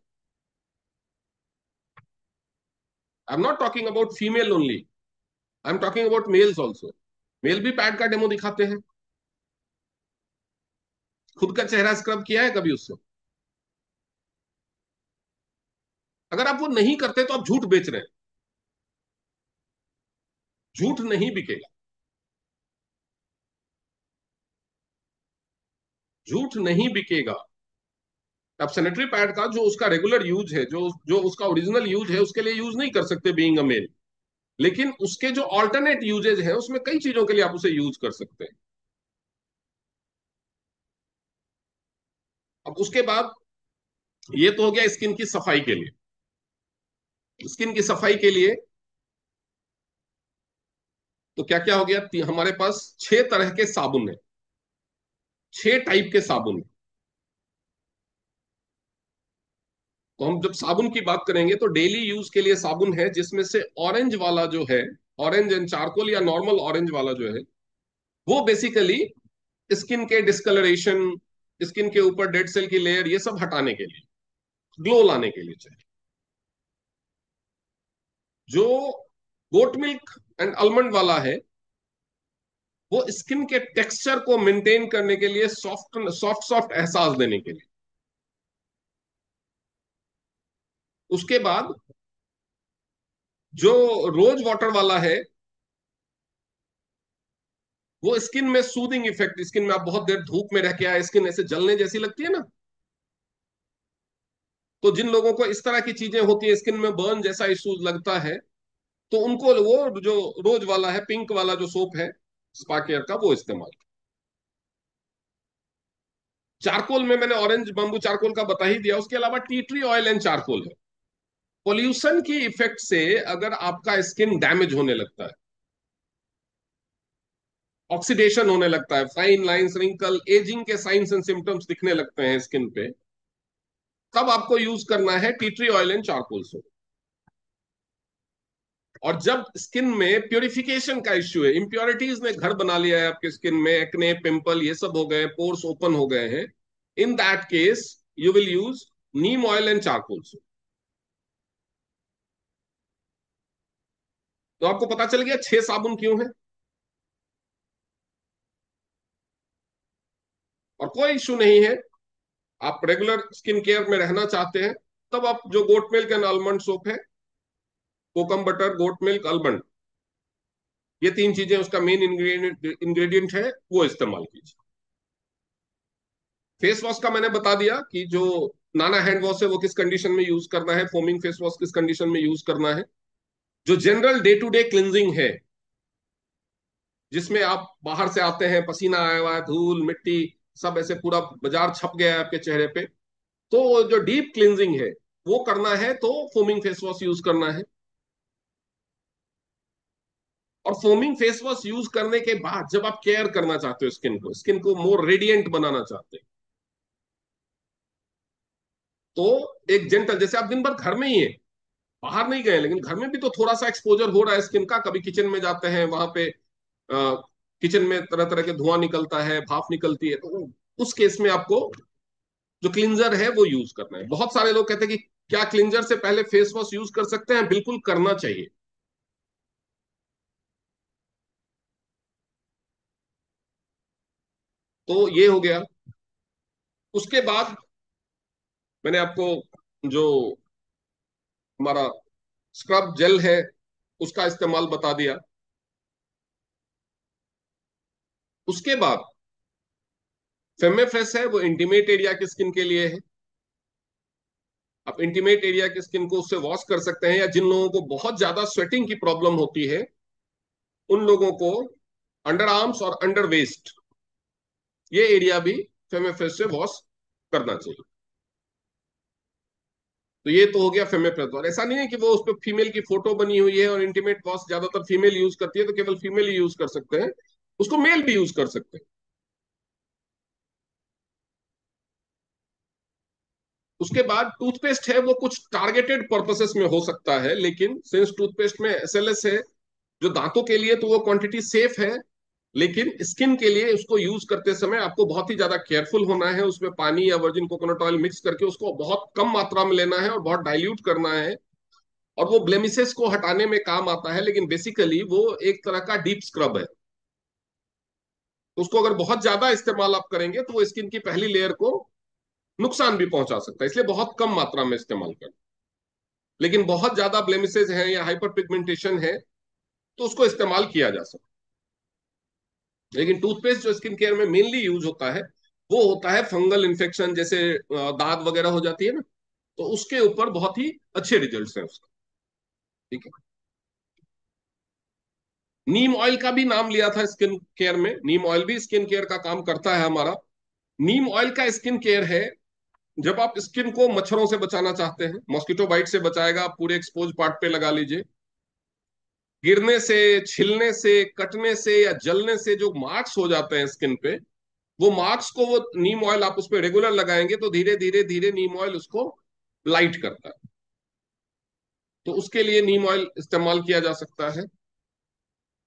I am not talking about female only, I am talking about males also. Male भी पैड का डेमो दिखाते हैं। खुद का चेहरा स्क्रब किया है कभी उससे? अगर आप वो नहीं करते तो आप झूठ बेच रहे हैं। झूठ नहीं बिकेगा, झूठ नहीं बिकेगा। आप सैनिटरी पैड का जो उसका रेगुलर यूज है, जो जो उसका ओरिजिनल यूज है, उसके लिए यूज नहीं कर सकते बीइंग अ मेल, लेकिन उसके जो ऑल्टरनेट यूजेज हैं उसमें कई चीजों के लिए आप उसे यूज कर सकते हैं। अब उसके बाद ये तो हो गया स्किन की सफाई के लिए। स्किन की सफाई के लिए तो क्या क्या हो गया, हमारे पास 6 तरह के साबुन है, 6 टाइप के साबुन। तो हम जब साबुन की बात करेंगे तो डेली यूज के लिए साबुन है, जिसमें से ऑरेंज वाला जो है, ऑरेंज एंड चारकोल या नॉर्मल ऑरेंज वाला जो है, वो बेसिकली स्किन के डिस्कलरेशन, स्किन के ऊपर डेड सेल की लेयर, ये सब हटाने के लिए, ग्लो लाने के लिए चाहिए। जो गोट मिल्क एंड आलमंड वाला है, वो स्किन के टेक्सचर को मेंटेन करने के लिए, सॉफ्ट सॉफ्ट सॉफ्ट एहसास देने के लिए। उसके बाद जो रोज वाटर वाला है, वो स्किन में सूदिंग इफेक्ट, स्किन में आप बहुत देर धूप में रह के आए, स्किन ऐसे जलने जैसी लगती है ना, तो जिन लोगों को इस तरह की चीजें होती है, स्किन में बर्न जैसा इश्यूज लगता है, तो उनको वो जो रोज वाला है, पिंक वाला जो सोप है स्पा केयर का, वो इस्तेमाल। चारकोल में मैंने ऑरेंज बम्बू चारकोल का बता ही दिया। उसके अलावा tea tree oil and charcoal है। पोल्यूशन की इफेक्ट से अगर आपका स्किन डैमेज होने लगता है, ऑक्सीडेशन होने लगता है, फाइन लाइंस, रिंकल, एजिंग के साइंस एंड सिम्टम्स दिखने लगते हैं स्किन पे, तब आपको यूज करना है tea tree oil and charcoal soap. और जब स्किन में प्योरिफिकेशन का इश्यू है, इम्प्योरिटीज ने घर बना लिया है आपके स्किन में, एक्ने, पिंपल ये सब हो गए, पोर्स ओपन हो गए हैं, in that case you will use Neem oil and charcoal. तो आपको पता चल गया 6 साबुन क्यों है। और कोई इश्यू नहीं है, आप रेगुलर स्किन केयर में रहना चाहते हैं, तब आप जो goat milk and almond soap है, kokum butter, goat milk, almond, ये 3 चीजें उसका मेन इंग्रेडिएंट है, वो इस्तेमाल कीजिए। फेस वॉश का मैंने बता दिया कि जो नाना हैंड वॉश है वो किस कंडीशन में यूज करना है, फोमिंग फेस वॉश किस कंडीशन में यूज करना है। जो general day to day cleansing है, जिसमें आप बाहर से आते हैं, पसीना आया हुआ है, धूल मिट्टी सब ऐसे पूरा बाजार छप गया है आपके चेहरे पे, तो जो डीप क्लिनजिंग है वो करना है तो फोमिंग फेस वॉश यूज करना है। और फोमिंग फेस वॉश यूज करने के बाद जब आप केयर करना चाहते हो स्किन को मोर रेडिएंट बनाना चाहते हैं, तो एक जेंटल, जैसे आप दिन भर घर में ही है, बाहर नहीं गए, लेकिन घर में भी तो थोड़ा सा एक्सपोजर हो रहा है स्किन का, कभी किचन में जाते हैं, वहां पे किचन में तरह तरह के धुआं निकलता है, भाप निकलती है, तो उस केस में आपको जो क्लिंजर है वो यूज करना है। बहुत सारे लोग कहते हैं कि क्या क्लिंजर से पहले फेस वॉश यूज कर सकते हैं? बिल्कुल करना चाहिए। तो ये हो गया। उसके बाद मैंने आपको जो हमारा स्क्रब जेल है उसका इस्तेमाल बता दिया। उसके बाद फेमेफ्रेश है, वो इंटीमेट एरिया की स्किन के लिए है। आप इंटीमेट एरिया की स्किन को उससे वॉश कर सकते हैं, या जिन लोगों को बहुत ज्यादा स्वेटिंग की प्रॉब्लम होती है उन लोगों को अंडर आर्म्स और अंडर वेस्ट ये एरिया भी फेमेफ्रेश से वॉश करना चाहिए। तो ये तो हो गया फेमेफ्रेश। और ऐसा नहीं है कि वो उस पर फीमेल की फोटो बनी हुई है और इंटीमेट वॉश ज्यादातर फीमेल यूज करती है तो केवल फीमेल ही यूज कर सकते हैं, उसको मेल भी यूज कर सकते हैं। उसके बाद टूथपेस्ट है, वो कुछ टारगेटेड पर्पसेस में हो सकता है, लेकिन सिंस टूथपेस्ट में एसएलएस है जो दांतों के लिए, तो वो क्वांटिटी सेफ है। लेकिन स्किन के लिए उसको यूज करते समय आपको बहुत ही ज्यादा केयरफुल होना है। उसमें पानी या वर्जिन कोकोनट ऑयल मिक्स करके उसको बहुत कम मात्रा में लेना है और बहुत डाइल्यूट करना है। और वो ब्लेमिसेस को हटाने में काम आता है, लेकिन बेसिकली वो एक तरह का डीप स्क्रब है। तो उसको अगर बहुत ज्यादा इस्तेमाल आप करेंगे तो वो स्किन की पहली लेयर को नुकसान भी पहुंचा सकता है, इसलिए बहुत कम मात्रा में इस्तेमाल करें। लेकिन बहुत ज्यादा ब्लेमिसेज हैं या हाइपर पिगमेंटेशन है तो उसको इस्तेमाल किया जा सकता है। लेकिन टूथपेस्ट जो स्किन केयर में मेनली यूज होता है वो होता है फंगल इन्फेक्शन, जैसे दाद वगैरह हो जाती है ना, तो उसके ऊपर बहुत ही अच्छे रिजल्ट्स हैं उसके। ठीक है। नीम ऑयल का भी नाम लिया था स्किन केयर में, नीम ऑयल भी स्किन केयर का काम करता है हमारा। नीम ऑयल का स्किन केयर है जब आप स्किन को मच्छरों से बचाना चाहते हैं, मॉस्किटो बाइट से बचाएगा, आप पूरे एक्सपोज पार्ट पे लगा लीजिए। गिरने से, छिलने से, कटने से या जलने से जो मार्क्स हो जाते हैं स्किन पे, वो मार्क्स को वो नीम ऑयल आप उस पर रेगुलर लगाएंगे तो धीरे धीरे धीरे नीम ऑयल उसको लाइट करता है। तो उसके लिए नीम ऑयल इस्तेमाल किया जा सकता है।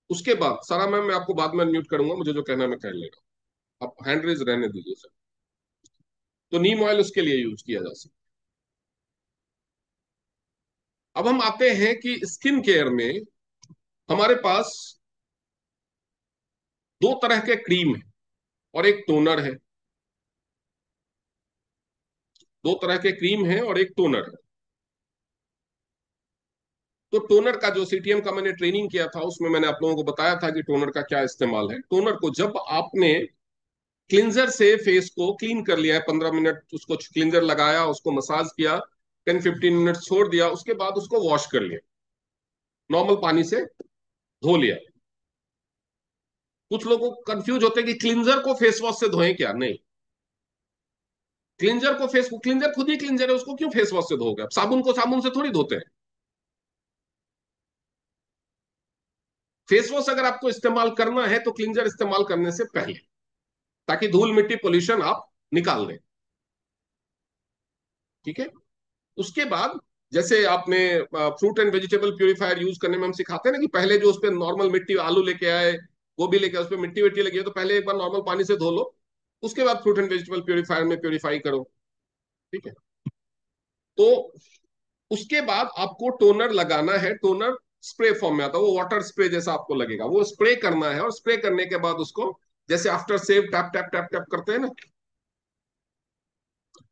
उसके बाद सारा मैम मैं आपको बाद में अनम्यूट करूंगा, मुझे जो कहना है मैं कह लेगा, आप हैंड रेज रहने दीजिए सर। तो नीम ऑयल उसके लिए यूज किया जा सकता है। अब हम आते हैं कि स्किन केयर में हमारे पास 2 तरह के क्रीम है और एक टोनर है। 2 तरह के क्रीम है और एक टोनर है। तो टोनर का जो सीटीएम का मैंने ट्रेनिंग किया था उसमें मैंने आप लोगों को बताया था कि टोनर का क्या इस्तेमाल है। टोनर को जब आपने क्लिंजर से फेस को क्लीन कर लिया है, 15 मिनट उसको क्लिंजर लगाया, उसको मसाज किया, 10-15 मिनट छोड़ दिया, उसके बाद उसको वॉश कर लिया, नॉर्मल पानी से धो लिया। कुछ लोगों को कंफ्यूज होते हैं कि क्लिंजर को फेस वॉश से धोएं क्या? नहीं, क्लिंजर खुद ही क्लिंजर है, उसको क्यों फेस वॉश से धोगे? आप साबुन को साबुन से थोड़ी धोते हैं। फेस वॉश अगर आपको इस्तेमाल करना है तो क्लिंजर इस्तेमाल करने से पहले, ताकि धूल मिट्टी पोल्यूशन आप निकाल दें। ठीक है। उसके बाद जैसे आपने fruit and vegetable purifier use करने में हम सिखाते हैं ना कि पहले जो उस पर नॉर्मल मिट्टी, आलू लेके आए, गोभी लेके आए, उस पर मिट्टी विट्टी लगी है, तो पहले एक बार नॉर्मल पानी से धो लो, उसके बाद फ्रूट एंड वेजिटेबल प्यूरिफायर में प्यूरिफाई करो। ठीक है। तो उसके बाद आपको टोनर लगाना है। टोनर स्प्रे फॉर्म में आता है, वो वाटर स्प्रे जैसा आपको लगेगा, वो स्प्रे करना है। और स्प्रे करने के बाद उसको जैसे after save tap tap tap tap करते हैं ना,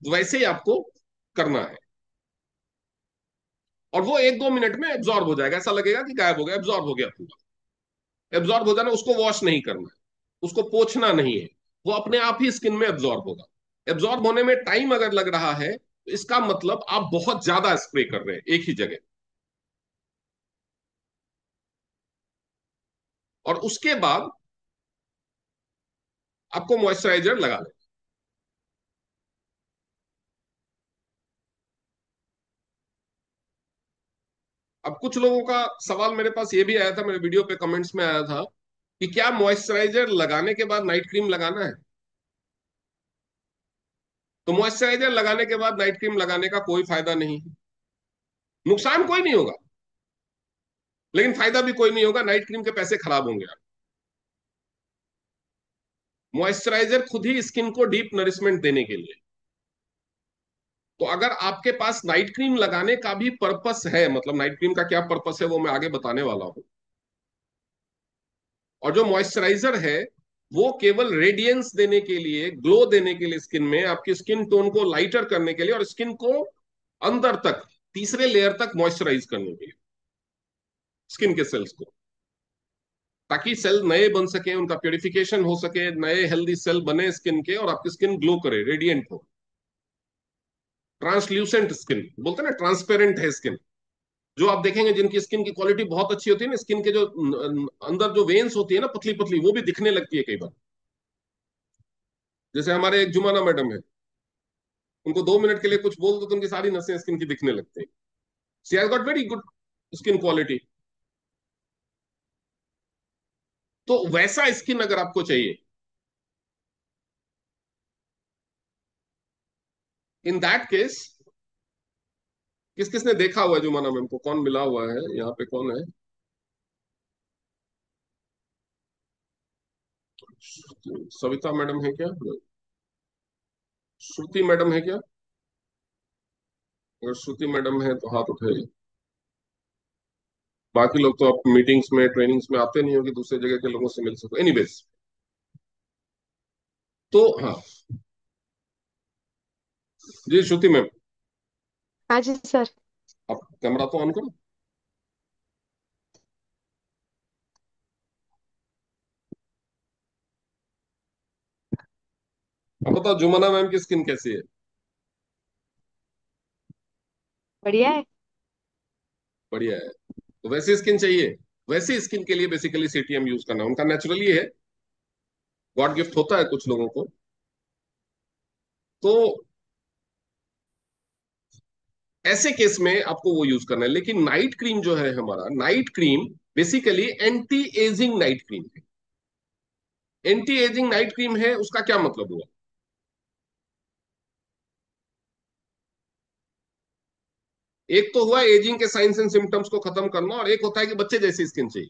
वैसे ही आपको करना है। और वो 1-2 मिनट में एब्जॉर्ब हो जाएगा, ऐसा लगेगा कि गायब हो गया, एब्जॉर्ब हो गया पूरा। एब्जॉर्ब हो जाना, उसको वॉश नहीं करना है, उसको पोंछना नहीं है, वो अपने आप ही स्किन में एब्जॉर्ब होगा। एब्जॉर्ब होने में टाइम अगर लग रहा है तो इसका मतलब आप बहुत ज्यादा स्प्रे कर रहे हैं एक ही जगह। और उसके बाद आपको मॉइस्चराइजर लगा लें। अब कुछ लोगों का सवाल मेरे पास ये भी आया था, मेरे वीडियो पे कमेंट्स में आया था कि क्या मॉइस्चराइजर लगाने के बाद नाइट क्रीम लगाना है। तो मॉइस्चराइजर लगाने के बाद नाइट क्रीम लगाने का कोई फायदा नहीं है। नुकसान कोई नहीं होगा, लेकिन फायदा भी कोई नहीं होगा, नाइट क्रीम के पैसे खराब होंगे। मॉइस्चराइजर खुद ही स्किन को डीप नरिशमेंट देने के लिए। तो अगर आपके पास नाइट क्रीम लगाने का भी पर्पस है, मतलब नाइट क्रीम का क्या पर्पस है वो मैं आगे बताने वाला हूं। और जो मॉइस्चराइजर है वो केवल रेडियंस देने के लिए, ग्लो देने के लिए स्किन में, आपकी स्किन टोन को लाइटर करने के लिए, और स्किन को अंदर तक, तीसरे लेयर तक मॉइस्चराइज करने के लिए स्किन के सेल्स को, ताकि सेल नए बन सके, उनका प्योरिफिकेशन हो सके, नए हेल्दी सेल बने स्किन के, और आपकी स्किन ग्लो करे, रेडियंट हो। ट्रांसल्यूसेंट स्किन बोलते हैं ना, ट्रांसपेरेंट है स्किन। जो आप देखेंगे जिनकी स्किन की क्वालिटी बहुत अच्छी होती है ना, स्किन के जो अंदर जो वेन्स होती है ना पतली पतली, वो भी दिखने लगती है कई बार। जैसे हमारे एक जुमाना मैडम है, उनको 2 मिनट के लिए कुछ बोल दो तो उनकी सारी नसें स्किन की दिखने लगती है। She has got very good skin quality. तो वैसा स्किन अगर आपको चाहिए, इन दैट केस, किस किसने देखा हुआ है जुमाना मैम को? कौन मिला हुआ है यहाँ पे, कौन है? सविता मैडम है क्या? श्रुति मैडम है क्या? अगर श्रुति मैडम है तो हाथ उठाइए। बाकी लोग तो आप मीटिंग्स में, ट्रेनिंग्स में आते नहीं हो कि दूसरे जगह के लोगों से मिल सको। एनीवेज, तो हाँ जी, श्रुति मैम, हाँ जी सर। आप कैमरा तो ऑन करो। अब बताओ जुमाना मैम की स्किन कैसी है? बढ़िया है। बढ़िया है। तो वैसी स्किन चाहिए, वैसी स्किन के लिए बेसिकली सीटीएम यूज करना उनका नेचुरली है, गॉड गिफ्ट होता है कुछ लोगों को। तो ऐसे केस में आपको वो यूज करना है। लेकिन नाइट क्रीम जो है हमारा, night cream basically anti ageing night cream है। एंटी एजिंग नाइट क्रीम है, उसका क्या मतलब हुआ? एक तो हुआ एजिंग के साइंस एंड सिम्टम्स को खत्म करना, और एक होता है कि बच्चे जैसी स्किन चाहिए।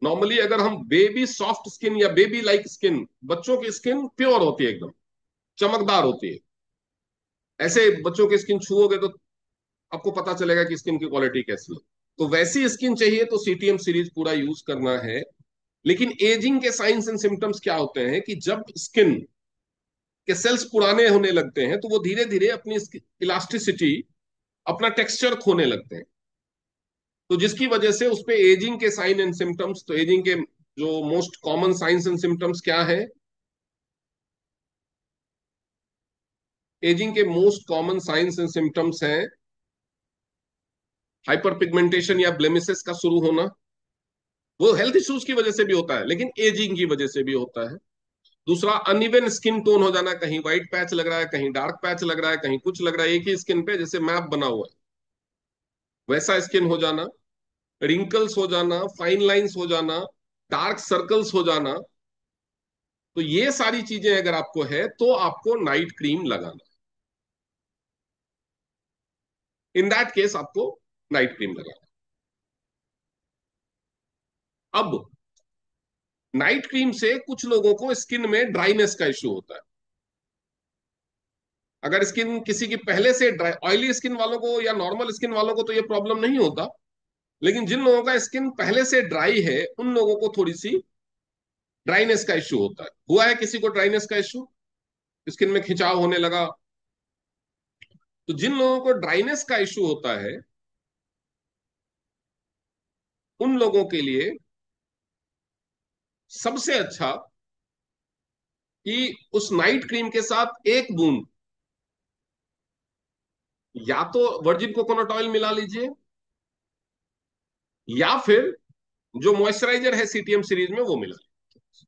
नॉर्मली अगर हम बेबी सॉफ्ट स्किन या बेबी लाइक स्किन, बच्चों की स्किन प्योर होती है, एकदम चमकदार होती है, ऐसे बच्चों की स्किन छुओगे तो आपको पता चलेगा कि स्किन की क्वालिटी कैसी है। तो वैसी स्किन चाहिए तो सीटीएम सीरीज पूरा यूज करना है। लेकिन एजिंग के साइंस एंड सिम्टम्स क्या होते हैं कि जब स्किन के सेल्स पुराने होने लगते हैं तो वो धीरे धीरे अपनी इलास्टिसिटी, अपना टेक्सचर खोने लगते हैं। तो जिसकी वजह से उस पे एजिंग के साइन एंड सिम्टम्स, तो एजिंग के जो most common science and symptoms क्या है? एजिंग के most common science and symptoms हैं हाइपर पिगमेंटेशन या ब्लेमिसेस का शुरू होना। वो हेल्थ इश्यूज की वजह से भी होता है, लेकिन एजिंग की वजह से भी होता है। दूसरा, अनइवन स्किन टोन हो जाना, कहीं व्हाइट पैच लग रहा है, कहीं डार्क पैच लग रहा है, कहीं कुछ लग रहा है, एक ही स्किन पे जैसे मैप बना हुआ है वैसा स्किन हो जाना, रिंकल्स हो जाना, फाइन लाइंस हो जाना, डार्क सर्कल्स हो जाना। तो ये सारी चीजें अगर आपको है तो आपको नाइट क्रीम लगाना। इन दैट केस आपको नाइट क्रीम लगाना। अब नाइट क्रीम से कुछ लोगों को स्किन में ड्राइनेस का इश्यू होता है। अगर स्किन किसी की पहले से ड्राई, ऑयली स्किन वालों को या नॉर्मल स्किन वालों को तो ये प्रॉब्लम नहीं होता, लेकिन जिन लोगों का स्किन पहले से ड्राई है उन लोगों को थोड़ी सी ड्राइनेस का इश्यू होता है। हुआ है किसी को ड्राइनेस का इश्यू, स्किन में खिंचाव होने लगा? तो जिन लोगों को ड्राइनेस का इश्यू होता है उन लोगों के लिए सबसे अच्छा कि उस नाइट क्रीम के साथ एक बूंद या तो वर्जिन कोकोनट ऑयल मिला लीजिए, या फिर जो मॉइस्चराइजर है सीटीएम सीरीज में वो मिला लीजिए।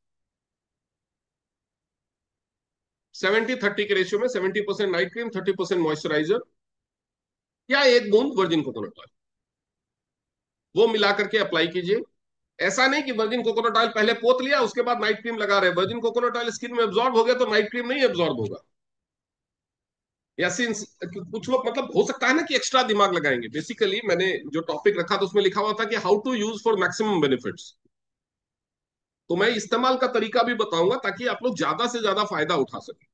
70-30 के रेशियो में 70% नाइट क्रीम, 30% मॉइस्चराइजर, या एक बूंद वर्जिन कोकोनट ऑयल, वो मिला करके अप्लाई कीजिए। ऐसा नहीं कि वर्जिन कोकोनट ऑयल पहले पोत लिया उसके बाद नाइट क्रीम लगा रहे। वर्जिन कोकोनट ऑयल स्किन में एब्जॉर्ब हो गया तो नाइट क्रीम नहीं एब्जॉर्ब होगा। या सिंस कुछ लोग मतलब हो सकता है ना कि एक्स्ट्रा दिमाग लगाएंगे। बेसिकली मैंने जो टॉपिक रखा था उसमें लिखा हुआ था कि how to use for maximum benefits, तो मैं इस्तेमाल का तरीका भी बताऊंगा ताकि आप लोग ज्यादा से ज्यादा फायदा उठा सकें।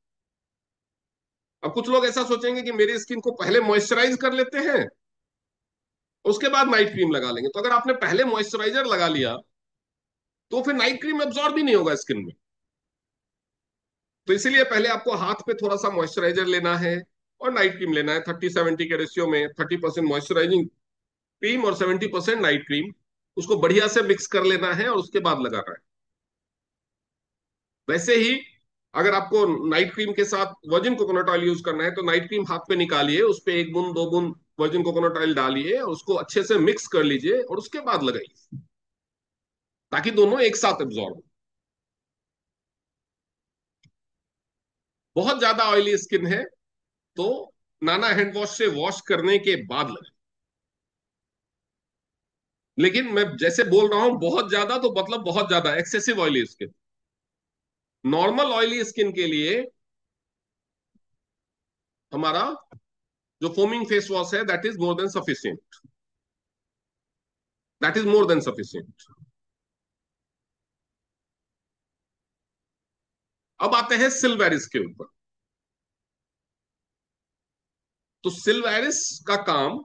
अब कुछ लोग ऐसा सोचेंगे कि मेरी स्किन को पहले मॉइस्चराइज कर लेते हैं उसके बाद नाइट क्रीम लगा लेंगे। तो अगर आपने पहले मॉइस्चराइजर लगा लिया तो फिर नाइट क्रीम एब्जॉर्ब भी नहीं होगा स्किन में। तो इसीलिए पहले आपको हाथ पे थोड़ा सा मॉइस्चराइजर लेना है और नाइट क्रीम लेना है। 30-70 के रेशियो में 30% मॉइस्चराइजिंग क्रीम और 70% नाइट क्रीम, उसको बढ़िया से मिक्स कर लेना है और उसके बाद लगाना है। वैसे ही अगर आपको नाइट क्रीम के साथ वर्जिन कोकोनट ऑयल यूज करना है तो नाइट क्रीम हाथ पे निकालिए, उस पे एक बूंद 2 बूंद वर्जिन कोकोनट ऑयल डालिए और उसको अच्छे से मिक्स कर लीजिए और उसके बाद लगाइए ताकि दोनों एक साथ एब्जॉर्ब हो। बहुत ज्यादा ऑयली स्किन है तो नाना हैंड वॉश से वॉश करने के बाद लगाए। लेकिन मैं जैसे बोल रहा हूं बहुत ज्यादा तो मतलब बहुत ज्यादा excessive oily skin. Normal oily skin के लिए हमारा जो फोमिंग फेस वॉश है that is more than sufficient, that is more than sufficient. अब आते हैं सिल्वेरिस के ऊपर। तो सिल्वेरिस का काम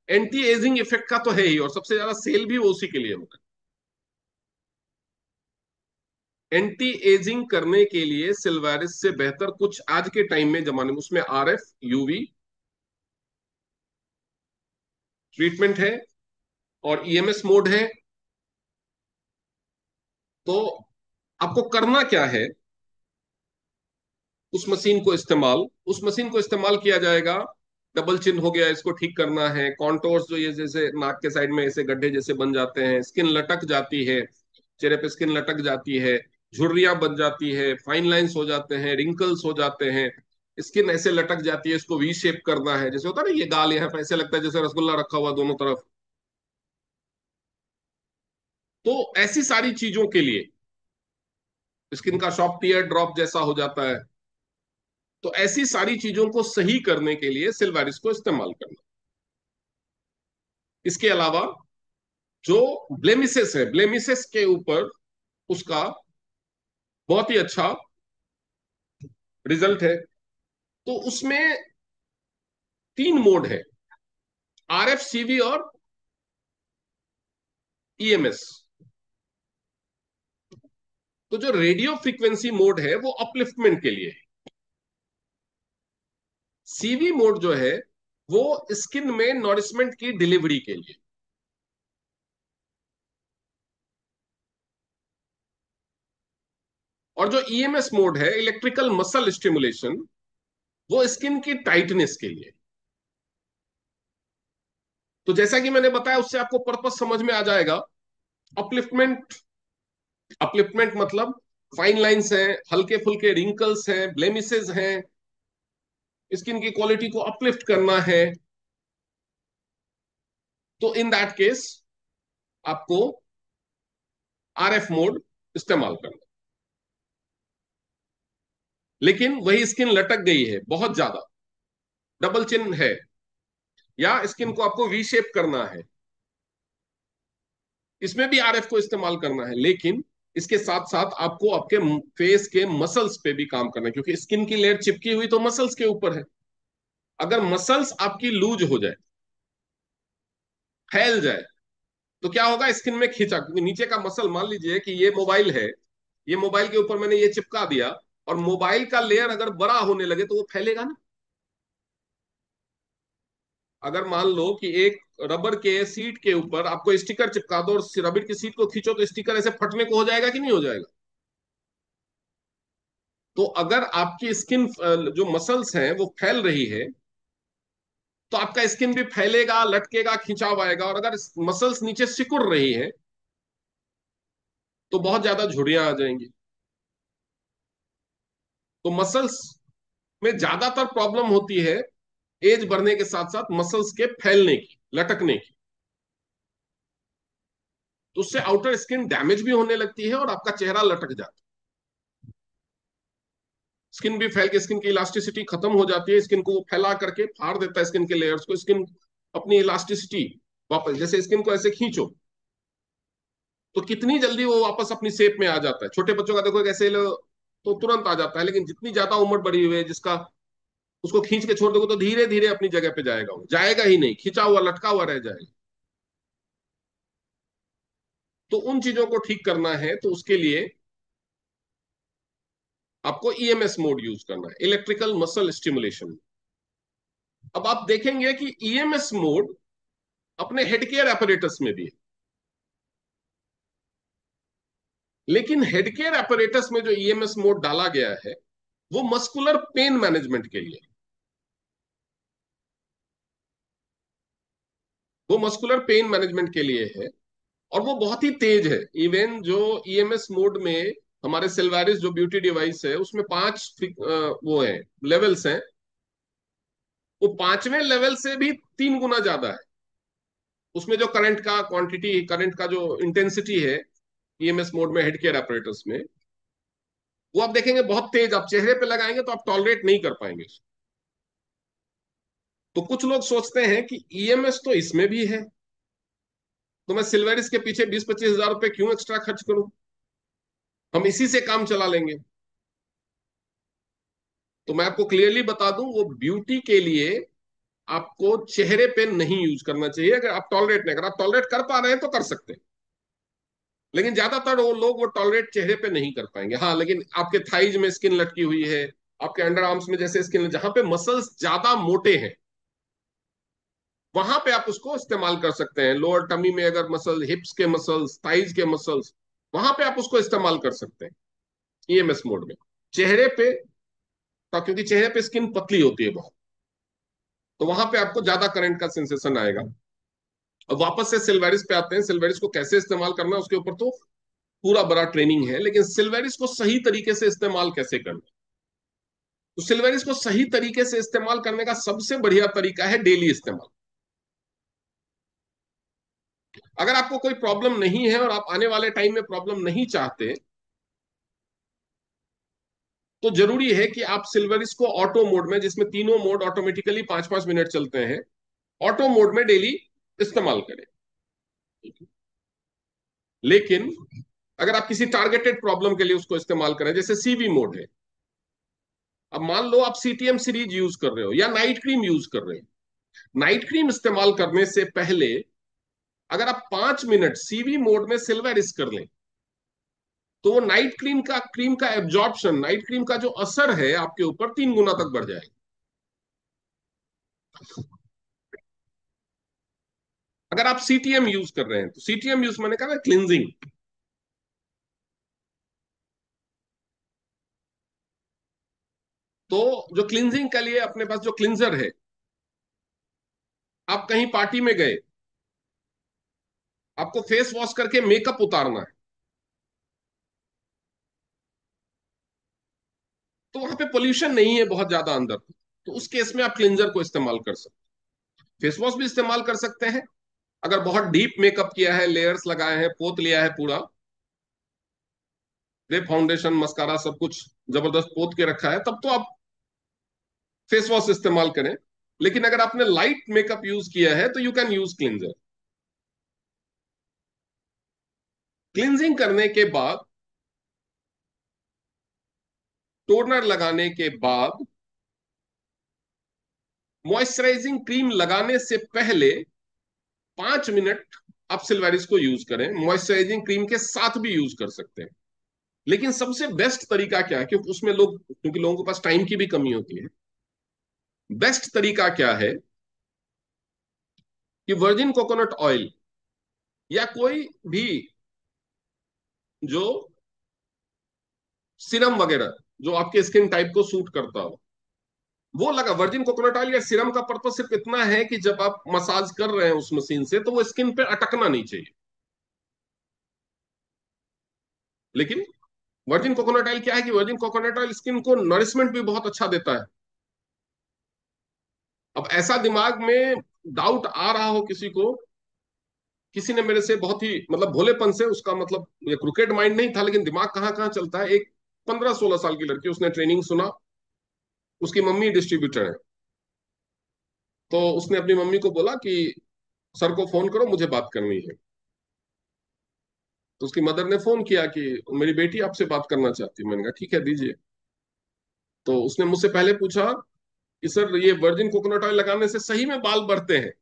एंटी एजिंग इफेक्ट का तो है ही, और सबसे ज्यादा सेल भी वो उसी के लिए होता है। एंटी एजिंग करने के लिए सिल्वेरिस से बेहतर कुछ आज के टाइम में जमाने में उसमें आरएफ यूवी ट्रीटमेंट है और ईएमएस मोड है। तो आपको करना क्या है, उस मशीन को इस्तेमाल किया जाएगा। डबल चिन हो गया, इसको ठीक करना है। कॉन्टोर्स जो ये जैसे नाक के साइड में ऐसे गड्ढे जैसे बन जाते हैं, स्किन लटक जाती है, चेहरे पे स्किन लटक जाती है, झुर्रियां बन जाती है, फाइन लाइंस हो जाते हैं, रिंकल्स हो जाते हैं, स्किन ऐसे लटक जाती है, इसको वी शेप करना है। जैसे होता है ना ये गाल यहाँ पे ऐसे लगता है जैसे रसगुल्ला रखा हुआ दोनों तरफ। तो ऐसी सारी चीजों के लिए स्किन का शॉफ्ट टीयर ड्रॉप जैसा हो जाता है, तो ऐसी सारी चीजों को सही करने के लिए सिल्वैरिस को इस्तेमाल करना। इसके अलावा जो ब्लेमिसेस है, ब्लेमिसेस के ऊपर उसका बहुत ही अच्छा रिजल्ट है। तो उसमें 3 मोड है, आरएफ, सीवी और ईएमएस। तो जो रेडियो फ्रीक्वेंसी मोड है वो अपलिफ्टमेंट के लिए है। सीवी मोड जो है वो स्किन में नॉरिशमेंट की डिलीवरी के लिए। और जो ईएमएस मोड है, इलेक्ट्रिकल मसल स्टिमुलेशन, वो स्किन की टाइटनेस के लिए। तो जैसा कि मैंने बताया उससे आपको पर्पस समझ में आ जाएगा। अपलिफ्टमेंट, अपलिफ्टमेंट मतलब फाइन लाइंस हैं, हल्के फुल्के रिंकल्स हैं, ब्लेमिसेस हैं, स्किन की क्वालिटी को अपलिफ्ट करना है। तो इन दैट केस आपको आरएफ मोड इस्तेमाल करना। लेकिन वही स्किन लटक गई है बहुत ज्यादा, डबल चिन है, या स्किन को आपको वी शेप करना है, इसमें भी आरएफ को इस्तेमाल करना है। लेकिन इसके साथ साथ आपको आपके फेस के मसल्स पे भी काम करना है, क्योंकि स्किन की लेयर चिपकी हुई तो मसल्स के ऊपर है। अगर मसल्स आपकी लूज हो जाए, फैल जाए, तो क्या होगा, स्किन में खींचा, क्योंकि नीचे का मसल, मान लीजिए कि ये मोबाइल है, ये मोबाइल के ऊपर मैंने ये चिपका दिया, और मोबाइल का लेयर अगर बड़ा होने लगे तो वो फैलेगा ना। अगर मान लो कि एक रबर के सीट के ऊपर आपको स्टिकर चिपका दो और रबर की सीट को खींचो, तो स्टिकर ऐसे फटने को हो जाएगा कि नहीं हो जाएगा? तो अगर आपकी स्किन, जो मसल्स हैं वो फैल रही है, तो आपका स्किन भी फैलेगा, लटकेगा, खिंचाव आएगा। और अगर मसल्स नीचे सिकुड़ रही है तो बहुत ज्यादा झुर्रियां आ जाएंगी। तो मसल्स में ज्यादातर प्रॉब्लम होती है एज बढ़ने के साथ साथ मसल्स के फैलने की, लटकने की। तो उससे आउटर स्किन डैमेज भी होने लगती है और आपका चेहरा लटक जाता है। स्किन भी फैल के स्किन की इलास्टिसिटी खत्म हो जाती है, स्किन को वो फैला करके फाड़ देता है, स्किन के लेयर्स को। स्किन अपनी इलास्टिसिटी वापस, जैसे स्किन को ऐसे खींचो तो कितनी जल्दी वो वापस अपनी शेप में आ जाता है। छोटे बच्चों का देखो कैसे तो तुरंत आ जाता है, लेकिन जितनी ज्यादा उम्र बढ़ी हुई है जिसका, उसको खींच के छोड़ दोगे तो धीरे धीरे अपनी जगह पे जाएगा, वो जाएगा ही नहीं, खिंचा हुआ लटका हुआ रह जाएगा। तो उन चीजों को ठीक करना है तो उसके लिए आपको ईएमएस मोड यूज करना है, इलेक्ट्रिकल मसल स्टिमुलेशन। अब आप देखेंगे कि ईएमएस मोड अपने हेड केयर एपरेटस में भी है, लेकिन हेड केयर एपरेटस में जो ईएमएस मोड डाला गया है वो मस्कुलर पेन मैनेजमेंट के लिए, वो मस्कुलर पेन मैनेजमेंट के लिए है। और वो बहुत ही तेज है। इवन जो ईएमएस मोड में हमारे सेल्वारिस जो ब्यूटी डिवाइस है उसमें 5 वो है, लेवल्स हैं, वो 5वें लेवल से भी 3 गुना ज्यादा है। उसमें जो करंट का क्वांटिटी, करंट का जो इंटेंसिटी है ईएमएस मोड में, हेड केयर ऑपरेटर्स में, वो आप देखेंगे बहुत तेज। आप चेहरे पे लगाएंगे तो आप टॉलरेट नहीं कर पाएंगे। तो कुछ लोग सोचते हैं कि ईएमएस तो इसमें भी है, तो मैं सिल्वेरिस के पीछे 20-25 हजार रुपए क्यों एक्स्ट्रा खर्च करूं, हम इसी से काम चला लेंगे। तो मैं आपको क्लियरली बता दूं, वो ब्यूटी के लिए आपको चेहरे पे नहीं यूज करना चाहिए। अगर आप टॉलरेट नहीं, अगर आप टॉलरेट कर पा रहे हैं तो कर सकते हैं, लेकिन ज्यादातर वो लोग वो टॉलरेट चेहरे पे नहीं कर पाएंगे। हाँ, लेकिन आपके थाइज में स्किन लटकी हुई है, आपके अंडर आर्म्स में जैसे स्किन, जहां पे मसल्स ज्यादा मोटे हैं वहां पे आप उसको इस्तेमाल कर सकते हैं। लोअर टमी में अगर मसल, हिप्स के मसल्स, थाइज के मसल्स, वहां पे आप उसको इस्तेमाल कर सकते हैं ईएमएस मोड में। चेहरे पे, क्योंकि चेहरे पे स्किन पतली होती है बहुत, तो वहां पे आपको ज्यादा करंट का सेंसेशन आएगा। अब वापस से सिल्वेरिस पे आते हैं। सिल्वेरिस को कैसे इस्तेमाल करना है उसके ऊपर तो पूरा बड़ा ट्रेनिंग है, लेकिन सिल्वेरिस को सही तरीके से इस्तेमाल कैसे करना, तो सिल्वेरिस को सही तरीके से इस्तेमाल करने का सबसे बढ़िया तरीका है डेली इस्तेमाल। अगर आपको कोई प्रॉब्लम नहीं है और आप आने वाले टाइम में प्रॉब्लम नहीं चाहते, तो जरूरी है कि आप सिल्वेरिस को ऑटो मोड में, जिसमें तीनों मोड ऑटोमेटिकली 5-5 मिनट चलते हैं, ऑटो मोड में डेली इस्तेमाल करें। लेकिन अगर आप किसी टारगेटेड प्रॉब्लम के लिए उसको इस्तेमाल करें, जैसे सीवी मोड है, अब मान लो आप सीटीएम सीरीज यूज कर रहे हो या नाइट क्रीम यूज कर रहे हो, नाइट क्रीम इस्तेमाल करने से पहले अगर आप 5 मिनट सीवी मोड में सिल्वेरिस कर लें, तो वो नाइट क्रीम का एब्जॉर्प्शन, नाइट क्रीम का जो असर है आपके ऊपर 3 गुना तक बढ़ जाएगा। अगर आप सीटीएम यूज कर रहे हैं, तो सीटीएम यूज मैंने कहा क्लिनजिंग, तो जो क्लिनजिंग के लिए अपने पास जो क्लिंजर है, आप कहीं पार्टी में गए, आपको फेस वॉश करके मेकअप उतारना है, तो वहां पे पोल्यूशन नहीं है बहुत ज्यादा अंदर, तो उस केस में आप क्लिंजर को इस्तेमाल कर सकते हैं। फेस वॉश भी इस्तेमाल कर सकते हैं। अगर बहुत डीप मेकअप किया है, लेयर्स लगाए हैं, पोत लिया है पूरा, वे फाउंडेशन, मस्कारा, सब कुछ जबरदस्त पोत के रखा है, तब तो आप फेस वॉश इस्तेमाल करें। लेकिन अगर आपने लाइट मेकअप यूज किया है तो you can use cleanser. Cleansing करने के बाद, टोनर लगाने के बाद, मॉइस्चराइजिंग क्रीम लगाने से पहले 5 मिनट आप सिल्वैरिस को यूज करें। मॉइस्चराइजिंग क्रीम के साथ भी यूज कर सकते हैं। लेकिन सबसे बेस्ट तरीका क्या है, क्योंकि उसमें क्योंकि लोगों के पास टाइम की भी कमी होती है, बेस्ट तरीका क्या है कि वर्जिन कोकोनट ऑयल या कोई भी जो सीरम वगैरह जो आपके स्किन टाइप को सूट करता हो वो लगा। वर्जिन कोकोनट ऑयल या सीरम का पर्पज सिर्फ इतना है कि जब आप मसाज कर रहे हैं उस मशीन से तो वो स्किन पे अटकना नहीं चाहिए। लेकिन वर्जिन कोकोनट ऑयल क्या है कि वर्जिन कोकोनट ऑयल स्किन को नरिशमेंट भी बहुत अच्छा देता है। अब ऐसा दिमाग में डाउट आ रहा हो किसी को, किसी ने मेरे से बहुत ही मतलब भोलेपन से, उसका मतलब ये क्रिकेट माइंड नहीं था लेकिन दिमाग कहाँ कहाँ चलता है। एक 15-16 साल की लड़की, उसने ट्रेनिंग सुना, उसकी मम्मी डिस्ट्रीब्यूटर है, तो उसने अपनी मम्मी को बोला कि सर को फोन करो, मुझे बात करनी है। तो उसकी मदर ने फोन किया कि मेरी बेटी आपसे बात करना चाहती है। मैंने कहा ठीक है दीजिए। तो उसने मुझसे पहले पूछा कि सर ये वर्जिन कोकोनट ऑयल लगाने से सही में बाल बढ़ते हैं?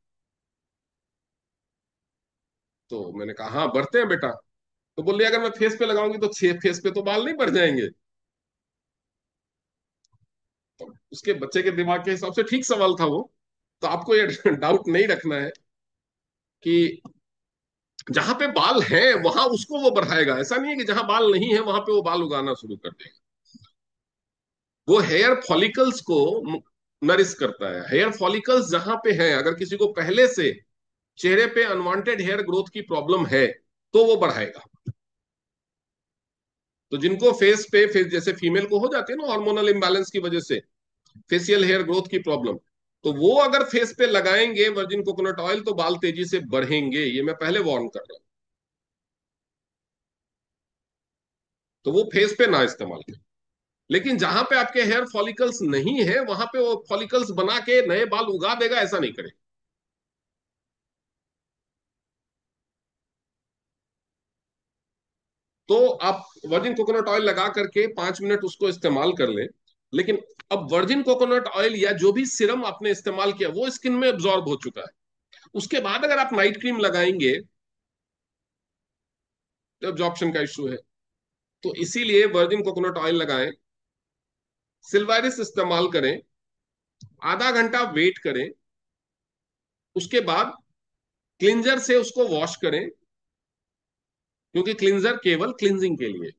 तो मैंने कहा हाँ बढ़ते हैं बेटा। तो बोल रही अगर मैं फेस पे लगाऊंगी तो फेस पे तो बाल नहीं बढ़ जाएंगे? तो उसके बच्चे के दिमाग के हिसाब से ठीक सवाल था वो। तो आपको ये डाउट नहीं रखना है कि जहां पे बाल हैं वहां उसको वो बढ़ाएगा। ऐसा नहीं है कि जहां बाल नहीं है वहां पे वो बाल उगाना शुरू कर देगा। वो हेयर फॉलिकल्स को नरिश करता है। हेयर फॉलिकल्स जहां पे हैं, अगर किसी को पहले से चेहरे पे अनवांटेड हेयर ग्रोथ की प्रॉब्लम है तो वो बढ़ाएगा। तो जिनको फेस जैसे फीमेल को हो जाती है ना हार्मोनल इम्बैलेंस की वजह से फेशियल हेयर ग्रोथ की प्रॉब्लम, तो वो अगर फेस पे लगाएंगे वर्जिन कोकोनट ऑयल तो बाल तेजी से बढ़ेंगे। ये मैं पहले वार्न कर रहा हूं। तो वो फेस पे ना इस्तेमाल करें। लेकिन जहां पे आपके हेयर फॉलिकल्स नहीं है वहां पे वो फॉलिकल्स बना के नए बाल उगा देगा, ऐसा नहीं करें। तो आप वर्जिन कोकोनट ऑयल लगा करके 5 मिनट उसको इस्तेमाल कर लें। लेकिन अब वर्जिन कोकोनट ऑयल या जो भी सिरम आपने इस्तेमाल किया वो स्किन में एब्जॉर्ब हो चुका है। उसके बाद अगर आप नाइट क्रीम लगाएंगे तो एब्जॉर्प्शन का इश्यू है। तो इसीलिए वर्जिन कोकोनट ऑयल लगाएं, सिल्वारिस इस्तेमाल करें, आधा घंटा वेट करें, उसके बाद क्लिंजर से उसको वॉश करें। क्योंकि क्लिंजर केवल क्लिंजिंग के लिए,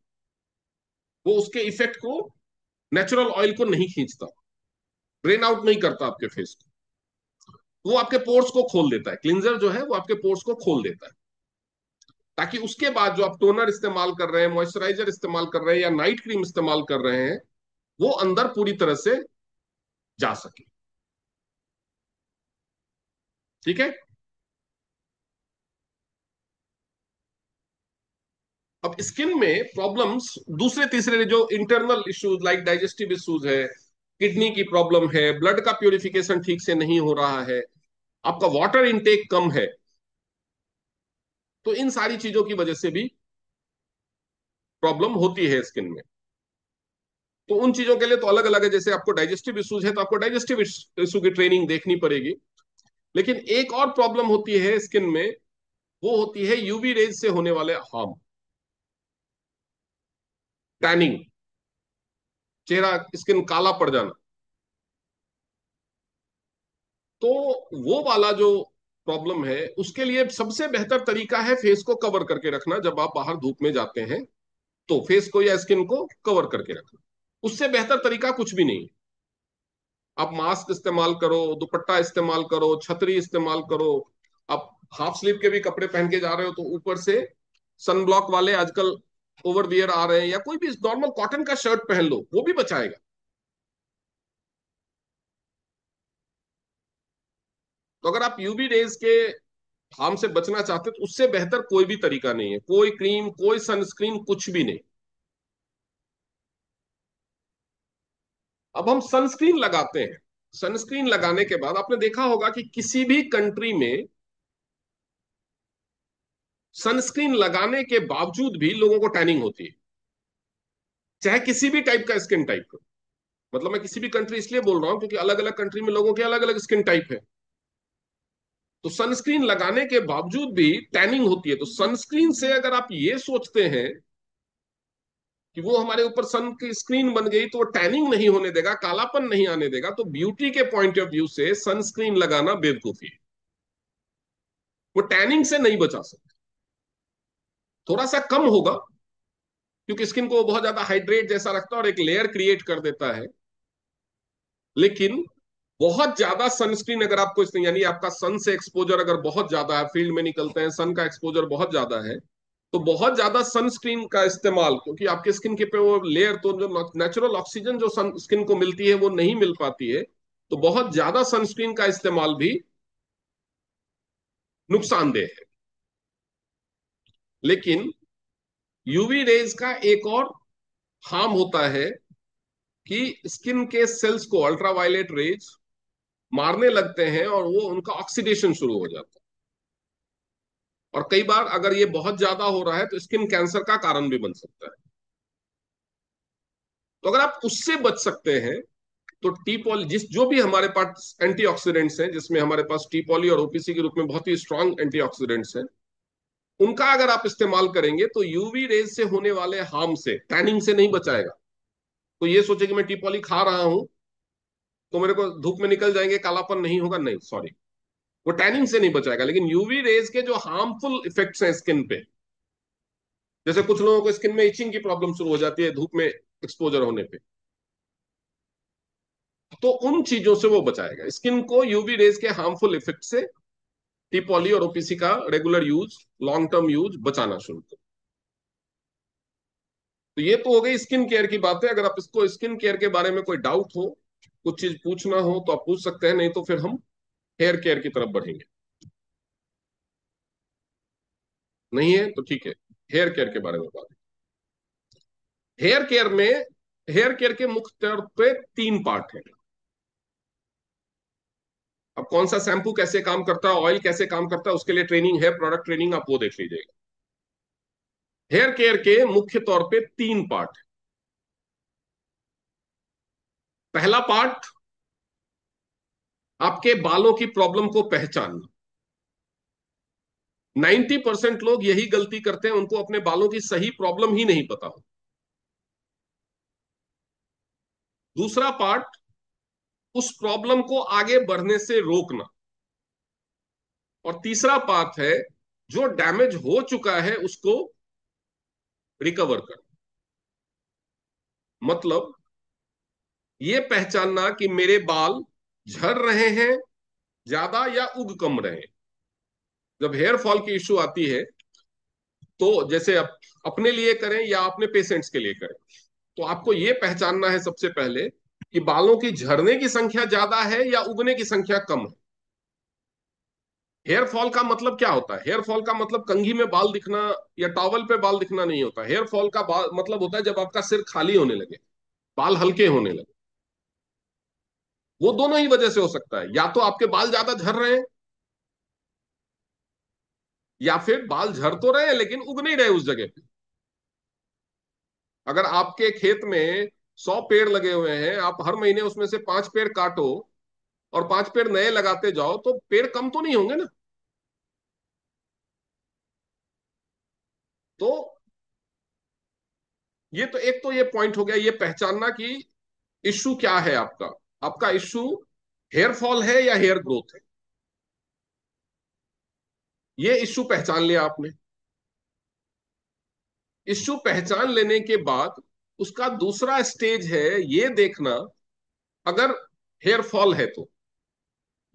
वो उसके इफेक्ट को, नेचुरल ऑयल को नहीं खींचता, ड्रेन आउट नहीं करता आपके फेस को। वो आपके पोर्स को खोल देता है। क्लिंजर जो है वो आपके पोर्स को खोल देता है, ताकि उसके बाद जो आप टोनर इस्तेमाल कर रहे हैं, मॉइस्चराइजर इस्तेमाल कर रहे हैं या नाइट क्रीम इस्तेमाल कर रहे हैं वो अंदर पूरी तरह से जा सके। ठीक है। अब स्किन में प्रॉब्लम्स दूसरे तीसरे जो internal issues like digestive issues है, किडनी की प्रॉब्लम है, ब्लड का प्यूरिफिकेशन ठीक से नहीं हो रहा है, आपका वाटर इनटेक कम है, तो इन सारी चीजों की वजह से भी प्रॉब्लम होती है स्किन में। तो उन चीजों के लिए तो अलग अलग है। जैसे आपको डाइजेस्टिव इश्यूज है तो आपको डाइजेस्टिव इशू की ट्रेनिंग देखनी पड़ेगी। लेकिन एक और प्रॉब्लम होती है स्किन में, वो होती है यूवी रेज से होने वाले हार्म, टैनिंग, चेहरा स्किन काला पड़ जाना। तो वो वाला जो प्रॉब्लम है उसके लिए सबसे बेहतर तरीका है फेस को कवर करके रखना। जब आप बाहर धूप में जाते हैं तो फेस को या स्किन को कवर करके रखना, उससे बेहतर तरीका कुछ भी नहीं है। आप मास्क इस्तेमाल करो, दुपट्टा इस्तेमाल करो, छतरी इस्तेमाल करो। आप हाफ स्लीव के भी कपड़े पहन के जा रहे हो तो ऊपर से सन ब्लॉक वाले आजकल ओवरवियर आ रहे हैं, या कोई भी नॉर्मल कॉटन का शर्ट पहन लो, वो भी बचाएगा। तो अगर आप यूवी रेज के हार्म से बचना चाहते हो तो उससे बेहतर कोई भी तरीका नहीं है। कोई क्रीम, कोई सनस्क्रीन, कुछ भी नहीं। अब हम सनस्क्रीन लगाते हैं सनस्क्रीन लगाने के बाद आपने देखा होगा कि किसी भी कंट्री में सनस्क्रीन लगाने के बावजूद भी लोगों को टैनिंग होती है, चाहे किसी भी टाइप का स्किन टाइप का। मतलब मैं किसी भी कंट्री इसलिए बोल रहा हूं क्योंकि अलग अलग कंट्री में लोगों के अलग अलग स्किन टाइप है। तो सनस्क्रीन लगाने के बावजूद भी टैनिंग होती है। तो सनस्क्रीन से अगर आप ये सोचते हैं कि वो हमारे ऊपर सन की स्क्रीन बन गई तो वो टैनिंग नहीं होने देगा, कालापन नहीं आने देगा, तो ब्यूटी के पॉइंट ऑफ व्यू से सनस्क्रीन लगाना बेवकूफी है। वो टैनिंग से नहीं बचा सकते, थोड़ा सा कम होगा क्योंकि स्किन को बहुत ज्यादा हाइड्रेट जैसा रखता है और एक लेयर क्रिएट कर देता है। लेकिन बहुत ज्यादा सनस्क्रीन अगर आपको इसमें, यानी आपका सन से एक्सपोजर अगर बहुत ज्यादा है, फील्ड में निकलते हैं, सन का एक्सपोजर बहुत ज्यादा है, तो बहुत ज्यादा सनस्क्रीन का इस्तेमाल, क्योंकि आपके स्किन के पे वो लेयर, तो जो नेचुरल ऑक्सीजन जो सन स्किन को मिलती है वो नहीं मिल पाती है, तो बहुत ज्यादा सनस्क्रीन का इस्तेमाल भी नुकसानदेह है। लेकिन यूवी रेज का एक और हार्म होता है कि स्किन के सेल्स को अल्ट्रावायलेट रेज मारने लगते हैं और वो उनका ऑक्सीडेशन शुरू हो जाता है। और कई बार अगर ये बहुत ज्यादा हो रहा है तो स्किन कैंसर का कारण भी बन सकता है। तो अगर आप उससे बच सकते हैं तो टी पॉली, जिस जो भी हमारे पास एंटीऑक्सीडेंट्स हैं, जिसमें हमारे पास टी पॉली और ओपीसी के रूप में बहुत ही स्ट्रांग एंटीऑक्सीडेंट्स हैं, उनका अगर आप इस्तेमाल करेंगे तो यूवी रेज से होने वाले हार्म से, टैनिंग से नहीं बचाएगा। तो ये सोचे कि मैं टी पॉली खा रहा हूं तो मेरे को धूप में निकल जाएंगे, कालापन नहीं होगा, नहीं, सॉरी, वो टैनिंग से नहीं बचाएगा। लेकिन यूवी रेज के जो हार्मफुल इफेक्ट्स हैं स्किन पे, जैसे कुछ लोगों को स्किन में इचिंग की प्रॉब्लम शुरू हो जाती है धूप में एक्सपोजर होने पे, तो उन चीजों से वो बचाएगा स्किन को यूवी रेज के हार्मफुल इफेक्ट से। टीपॉली और ओपीसी का regular use, long term use बचाना शुरू करो। तो ये तो हो गई स्किन केयर की बातें। अगर आप इसको स्किन केयर के बारे में कोई डाउट हो, कुछ चीज पूछना हो तो आप पूछ सकते हैं, नहीं तो फिर हम हेयर केयर की तरफ बढ़ेंगे। नहीं है तो ठीक है, हेयर केयर के बारे में बात। हेयर केयर में, हेयर केयर के मुख्य तौर पे 3 पार्ट है। अब कौन सा शैम्पू कैसे काम करता है, ऑयल कैसे काम करता है, उसके लिए ट्रेनिंग है, प्रोडक्ट ट्रेनिंग, आप वो देख लीजिएगा। हेयर केयर के मुख्य तौर पे 3 पार्ट है। पहला पार्ट, आपके बालों की प्रॉब्लम को पहचानना। 90% लोग यही गलती करते हैं, उनको अपने बालों की सही प्रॉब्लम ही नहीं पता हो। दूसरा पार्ट, उस प्रॉब्लम को आगे बढ़ने से रोकना। और तीसरा पार्ट है, जो डैमेज हो चुका है उसको रिकवर करना। मतलब ये पहचानना कि मेरे बाल झड़ रहे हैं ज्यादा या उग कम रहे हैं। जब हेयर फॉल की इश्यू आती है तो जैसे अपने लिए करें या अपने पेशेंट्स के लिए करें, तो आपको ये पहचानना है सबसे पहले कि बालों की झड़ने की संख्या ज्यादा है या उगने की संख्या कम है। हेयर फॉल का मतलब क्या होता है? हेयर फॉल का मतलब कंघी में बाल दिखना या टॉवल पे बाल दिखना नहीं होता। हेयर फॉल का मतलब होता है जब आपका सिर खाली होने लगे, बाल हल्के होने लगे। वो दोनों ही वजह से हो सकता है, या तो आपके बाल ज्यादा झड़ रहे हैं या फिर बाल झड़ तो रहे हैं लेकिन उग नहीं रहे उस जगह पे। अगर आपके खेत में 100 पेड़ लगे हुए हैं, आप हर महीने उसमें से 5 पेड़ काटो और 5 पेड़ नए लगाते जाओ, तो पेड़ कम तो नहीं होंगे ना। तो ये तो एक तो ये पॉइंट हो गया, ये पहचानना कि इश्यू क्या है आपका। आपका इश्यू हेयर फॉल है या हेयर ग्रोथ है, ये इश्यू पहचान लिया आपने। इश्यू पहचान लेने के बाद उसका दूसरा स्टेज है ये देखना, अगर हेयर फॉल है तो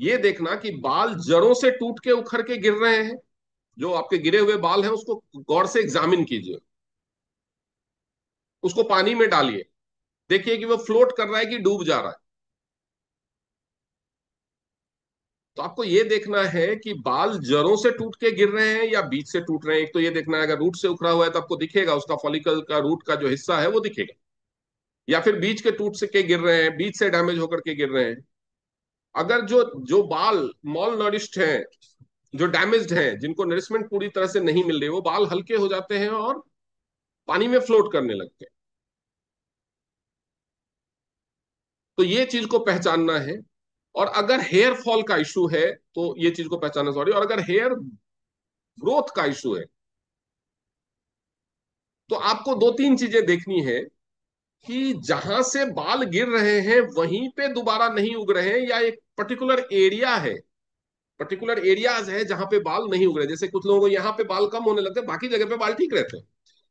ये देखना कि बाल जड़ों से टूट के उखड़ के गिर रहे हैं। जो आपके गिरे हुए बाल हैं उसको गौर से एग्जामिन कीजिए, उसको पानी में डालिए, देखिए कि वो फ्लोट कर रहा है कि डूब जा रहा है। तो आपको ये देखना है कि बाल जड़ों से टूट के गिर रहे हैं या बीच से टूट रहे हैं। एक तो ये देखना है, अगर रूट से उखड़ा हुआ है तो आपको दिखेगा, उसका फॉलिकल का रूट का जो हिस्सा है वो दिखेगा, या फिर बीच के टूट से के गिर रहे हैं, बीच से डैमेज होकर के गिर रहे हैं। अगर जो जो बाल मॉल नरिश्ड हैं, जो डैमेज्ड हैं, जिनको नरिशमेंट पूरी तरह से नहीं मिल रही, वो बाल हल्के हो जाते हैं और पानी में फ्लोट करने लगते हैं। तो ये चीज को पहचानना है। और अगर हेयर फॉल का इशू है तो ये चीज को पहचानना, सॉरी, और अगर हेयर ग्रोथ का इशू है तो आपको दो तीन चीजें देखनी है कि जहां से बाल गिर रहे हैं वहीं पे दोबारा नहीं उग रहे हैं, या एक पर्टिकुलर एरिया है, पर्टिकुलर एरियाज है जहां पे बाल नहीं उग रहे। जैसे कुछ लोगों को यहाँ पे बाल कम होने लगते हैं, बाकी जगह पे बाल ठीक रहते हैं।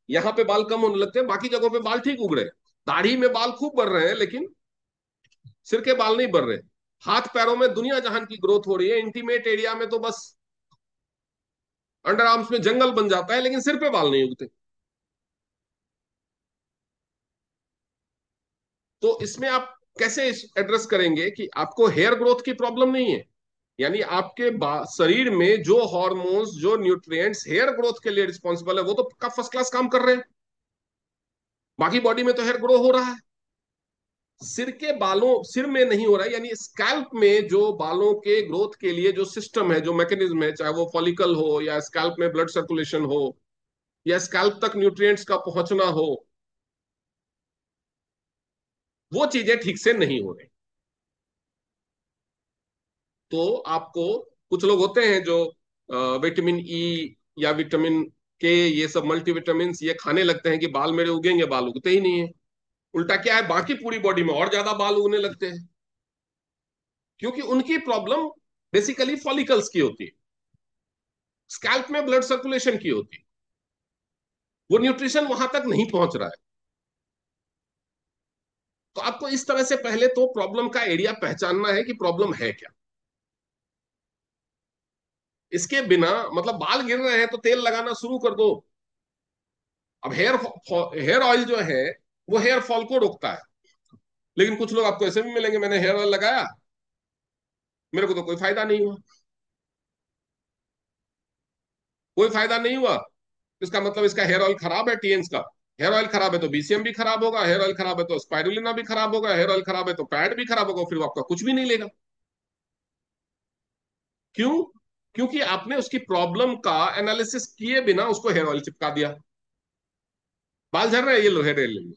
यहाँ पे बाल कम होने लगते हैं, बाकी जगहों पे बाल ठीक उग रहे हैं। दाढ़ी में बाल खूब बढ़ रहे हैं लेकिन सिर के बाल नहीं बढ़ रहे। हाथ पैरों में दुनिया जहान की ग्रोथ हो रही है, इंटीमेट एरिया में तो बस अंडर आर्म्स में जंगल बन जाता है, लेकिन सिर पे बाल नहीं उगते। तो इसमें आप कैसे एड्रेस करेंगे कि आपको हेयर ग्रोथ की प्रॉब्लम नहीं है, यानी आपके शरीर में जो हार्मोन्स, जो न्यूट्रिएंट्स हेयर ग्रोथ के लिए रिस्पॉन्सिबल है वो तो फर्स्ट क्लास काम कर रहे हैं, बाकी बॉडी में तो हेयर ग्रो हो रहा है, सिर के बालों, सिर में नहीं हो रहा है। यानी स्कैल्प में जो बालों के ग्रोथ के लिए जो सिस्टम है, जो मैकेनिज्म है, चाहे वो फॉलिकल हो या स्कैल्प में ब्लड सर्कुलेशन हो या स्कैल्प तक न्यूट्रिएंट्स का पहुंचना हो, वो चीजें ठीक से नहीं हो रही। तो आपको, कुछ लोग होते हैं जो विटामिन ई या विटामिन के, ये सब मल्टीविटामिन ये खाने लगते हैं कि बाल मेरे उगेंगे, बाल उगते ही नहीं है। उल्टा क्या है, बाकी पूरी बॉडी में और ज्यादा बाल उगने लगते हैं, क्योंकि उनकी प्रॉब्लम बेसिकली फॉलिकल्स की होती है, स्कैल्प में ब्लड सर्कुलेशन की होती है, वो न्यूट्रिशन वहां तक नहीं पहुंच रहा है। तो आपको इस तरह से पहले तो प्रॉब्लम का एरिया पहचानना है कि प्रॉब्लम है क्या। इसके बिना, मतलब बाल गिर रहे हैं तो तेल लगाना शुरू कर दो। अब हेयर ऑयल जो है वो हेयर फॉल को रोकता है, लेकिन कुछ लोग आपको ऐसे भी मिलेंगे, मैंने हेयर ऑयल लगाया, मेरे को तो कोई फायदा नहीं हुआ, कोई फायदा नहीं हुआ। इसका मतलब इसका हेयर ऑयल खराब है, टीएन्स का। हेयर ऑयल खराब है तो बीसीएम भी खराब होगा, हेयर ऑयल खराब है तो स्पाइरुलिना भी खराब होगा, हेयर ऑयल खराब है तो पैड भी खराब होगा, फिर वो आपका कुछ भी नहीं लेगा। क्यों? क्योंकि आपने उसकी प्रॉब्लम का एनालिसिस किए बिना उसको हेयर ऑयल चिपका दिया। बाल झड़ रहे हैं, ये लो हेयर ऑयल ले लो।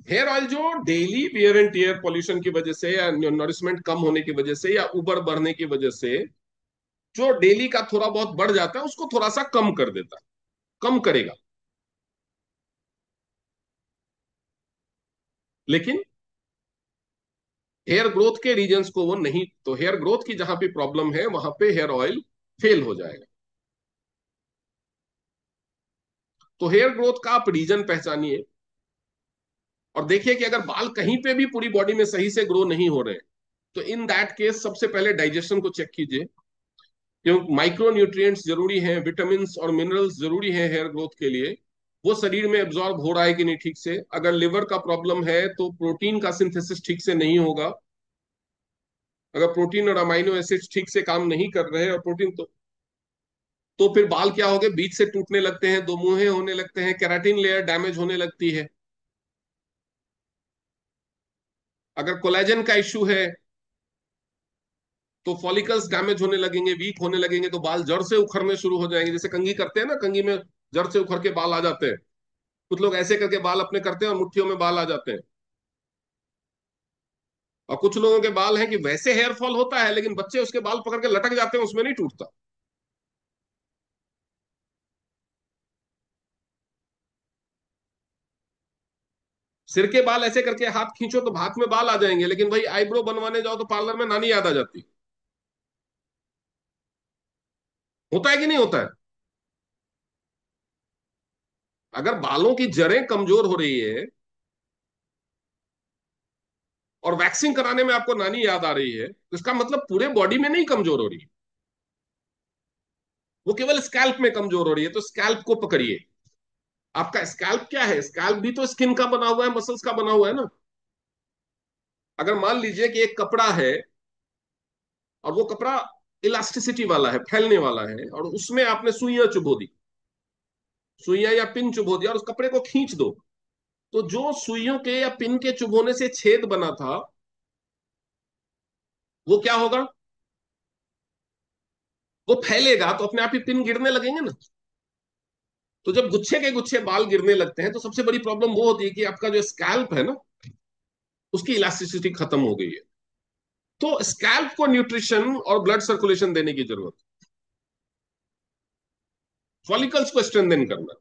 हेयर ऑयल जो daily wear and tear, pollution की वजह से या नरिशमेंट कम होने की वजह से या उबर बढ़ने की वजह से जो डेली का थोड़ा बहुत बढ़ जाता है, उसको थोड़ा सा कम कर देता है, कम करेगा। लेकिन हेयर ग्रोथ के रीजंस को वो नहीं, तो हेयर ग्रोथ की जहां पे प्रॉब्लम है वहां पे हेयर ऑयल फेल हो जाएगा। तो हेयर ग्रोथ का आप रीजन पहचानिए और देखिए कि अगर बाल कहीं पे भी पूरी बॉडी में सही से ग्रो नहीं हो रहे हैं, तो इन दैट केस सबसे पहले डाइजेशन को चेक कीजिए, क्योंकि माइक्रो न्यूट्रिएंट्स जरूरी हैं, विटामिन और मिनरल्स जरूरी हैं हेयर ग्रोथ के लिए, वो शरीर में एब्जॉर्ब हो रहा है कि नहीं ठीक से। अगर लिवर का प्रॉब्लम है तो प्रोटीन का सिंथेसिस ठीक से नहीं होगा। अगर प्रोटीन और अमाइनो एसिड्स ठीक से काम नहीं कर रहे, और प्रोटीन तो फिर बाल क्या हो गए, बीच से टूटने लगते हैं, दो मुंहे होने लगते हैं, केराटिन लेयर डैमेज होने लगती है। अगर कोलेजन का इश्यू है तो फॉलिकल्स डैमेज होने लगेंगे, वीक होने लगेंगे, तो बाल जड़ से उखड़ने शुरू हो जाएंगे। जैसे कंघी करते हैं ना, कंघी में जड़ से उखड़ के बाल आ जाते हैं, कुछ लोग ऐसे करके बाल अपने करते हैं और मुट्ठियों में बाल आ जाते हैं। और कुछ लोगों के बाल हैं कि वैसे हेयर फॉल होता है लेकिन बच्चे उसके बाल पकड़ के लटक जाते हैं, उसमें नहीं टूटता। सिर के बाल ऐसे करके हाथ खींचो तो हाथ में बाल आ जाएंगे, लेकिन भाई आईब्रो बनवाने जाओ तो पार्लर में नानी याद आ जाती। होता है कि नहीं होता है? अगर बालों की जड़ें कमजोर हो रही है और वैक्सिंग कराने में आपको नानी याद आ रही है, तो इसका मतलब पूरे बॉडी में नहीं कमजोर हो रही है, वो केवल स्कैल्प में कमजोर हो रही है। तो स्कैल्प को पकड़िए। आपका स्कैल्प क्या है? स्कैल्प भी तो स्किन का बना हुआ है, मसल्स का बना हुआ है ना। अगर मान लीजिए कि एक कपड़ा है और वो कपड़ा इलास्टिसिटी वाला है, फैलने वाला है, और उसमें आपने सुइयां चुभो दी, सुइयां या पिन चुभो दिया और उस कपड़े को खींच दो, तो जो सुइयों के या पिन के चुभोने से छेद बना था वो क्या होगा, वो फैलेगा, तो अपने आप ही पिन गिरने लगेंगे ना। तो जब गुच्छे के गुच्छे बाल गिरने लगते हैं तो सबसे बड़ी प्रॉब्लम वो होती है कि आपका जो स्कैल्प है ना, उसकी इलास्टिसिटी खत्म हो गई है। तो स्कैल्प को न्यूट्रिशन और ब्लड सर्कुलेशन देने की जरूरत, फॉलिकल्स को स्ट्रेंथन करना।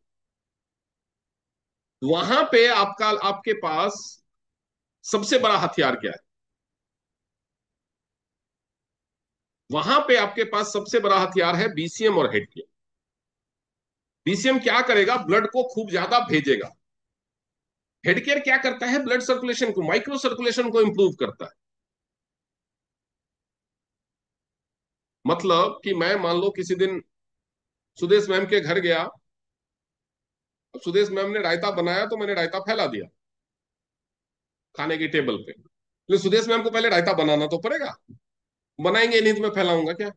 वहां पे आपके पास सबसे बड़ा हथियार क्या है? वहां पे आपके पास सबसे बड़ा हथियार है बीसीएम और हेड केयर। बीसीएम क्या करेगा, ब्लड को खूब ज्यादा भेजेगा। हेड केयर क्या करता है, ब्लड सर्कुलेशन को, माइक्रो सर्कुलेशन को इंप्रूव करता है। मतलब कि मैं मान लो किसी दिन सुदेश मैम के घर गया, अब सुदेश मैम ने रायता बनाया तो मैंने रायता फैला दिया खाने की टेबल पे, लेकिन सुदेश मैम को पहले रायता बनाना तो पड़ेगा, बनाएंगे नहीं तो मैं फैलाऊंगा क्या?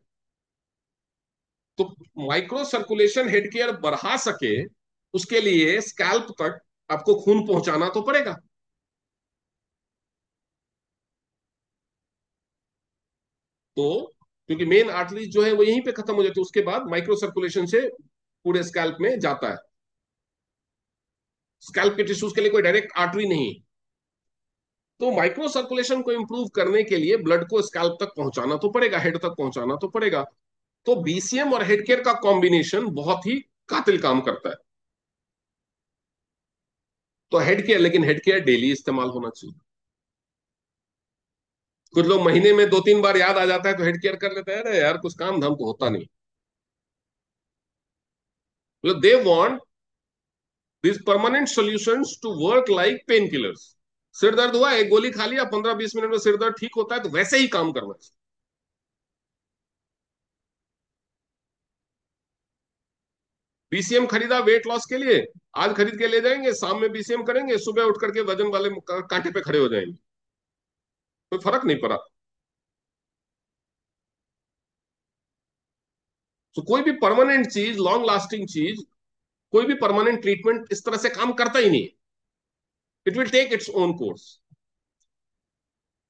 तो माइक्रो सर्कुलेशन हेड केयर बढ़ा सके उसके लिए स्कैल्प तक आपको खून पहुंचाना तो पड़ेगा। तो क्योंकि मेन आर्टरी जो है वो यहीं पे खत्म हो जाती है, उसके बाद माइक्रो सर्कुलेशन से पूरे स्कैल्प में जाता है। स्कैल्प के टिश्यूज के लिए कोई डायरेक्ट आर्टरी नहीं। तो माइक्रो सर्कुलेशन को इंप्रूव करने के लिए ब्लड को स्कैल्प तक पहुंचाना तो पड़ेगा, हेड तक पहुंचाना तो पड़ेगा। तो बीसीएम और हेड केयर का कॉम्बिनेशन बहुत ही कातिल काम करता है। तो हेड केयर, लेकिन हेड केयर डेली इस्तेमाल होना चाहिए। कुछ लोग महीने में 2-3 बार याद आ जाता है तो हेड केयर कर लेते हैं, अरे यार कुछ काम धाम तो होता नहीं। मतलब they want this permanent solutions to work like pain killers. सिर दर्द हुआ, एक गोली खा लिया, 15-20 मिनट में सिर दर्द ठीक होता है, तो वैसे ही काम करना चाहिए। बीसीएम खरीदा वेट लॉस के लिए, आज खरीद के ले जाएंगे, शाम में बीसीएम करेंगे, सुबह उठ करके वजन वाले कांटे पे खड़े हो जाएंगे, कोई फर्क नहीं पड़ा। तो कोई भी परमानेंट चीज, लॉन्ग लास्टिंग चीज, कोई भी परमानेंट ट्रीटमेंट इस तरह से काम करता ही नहीं। It will take its own course.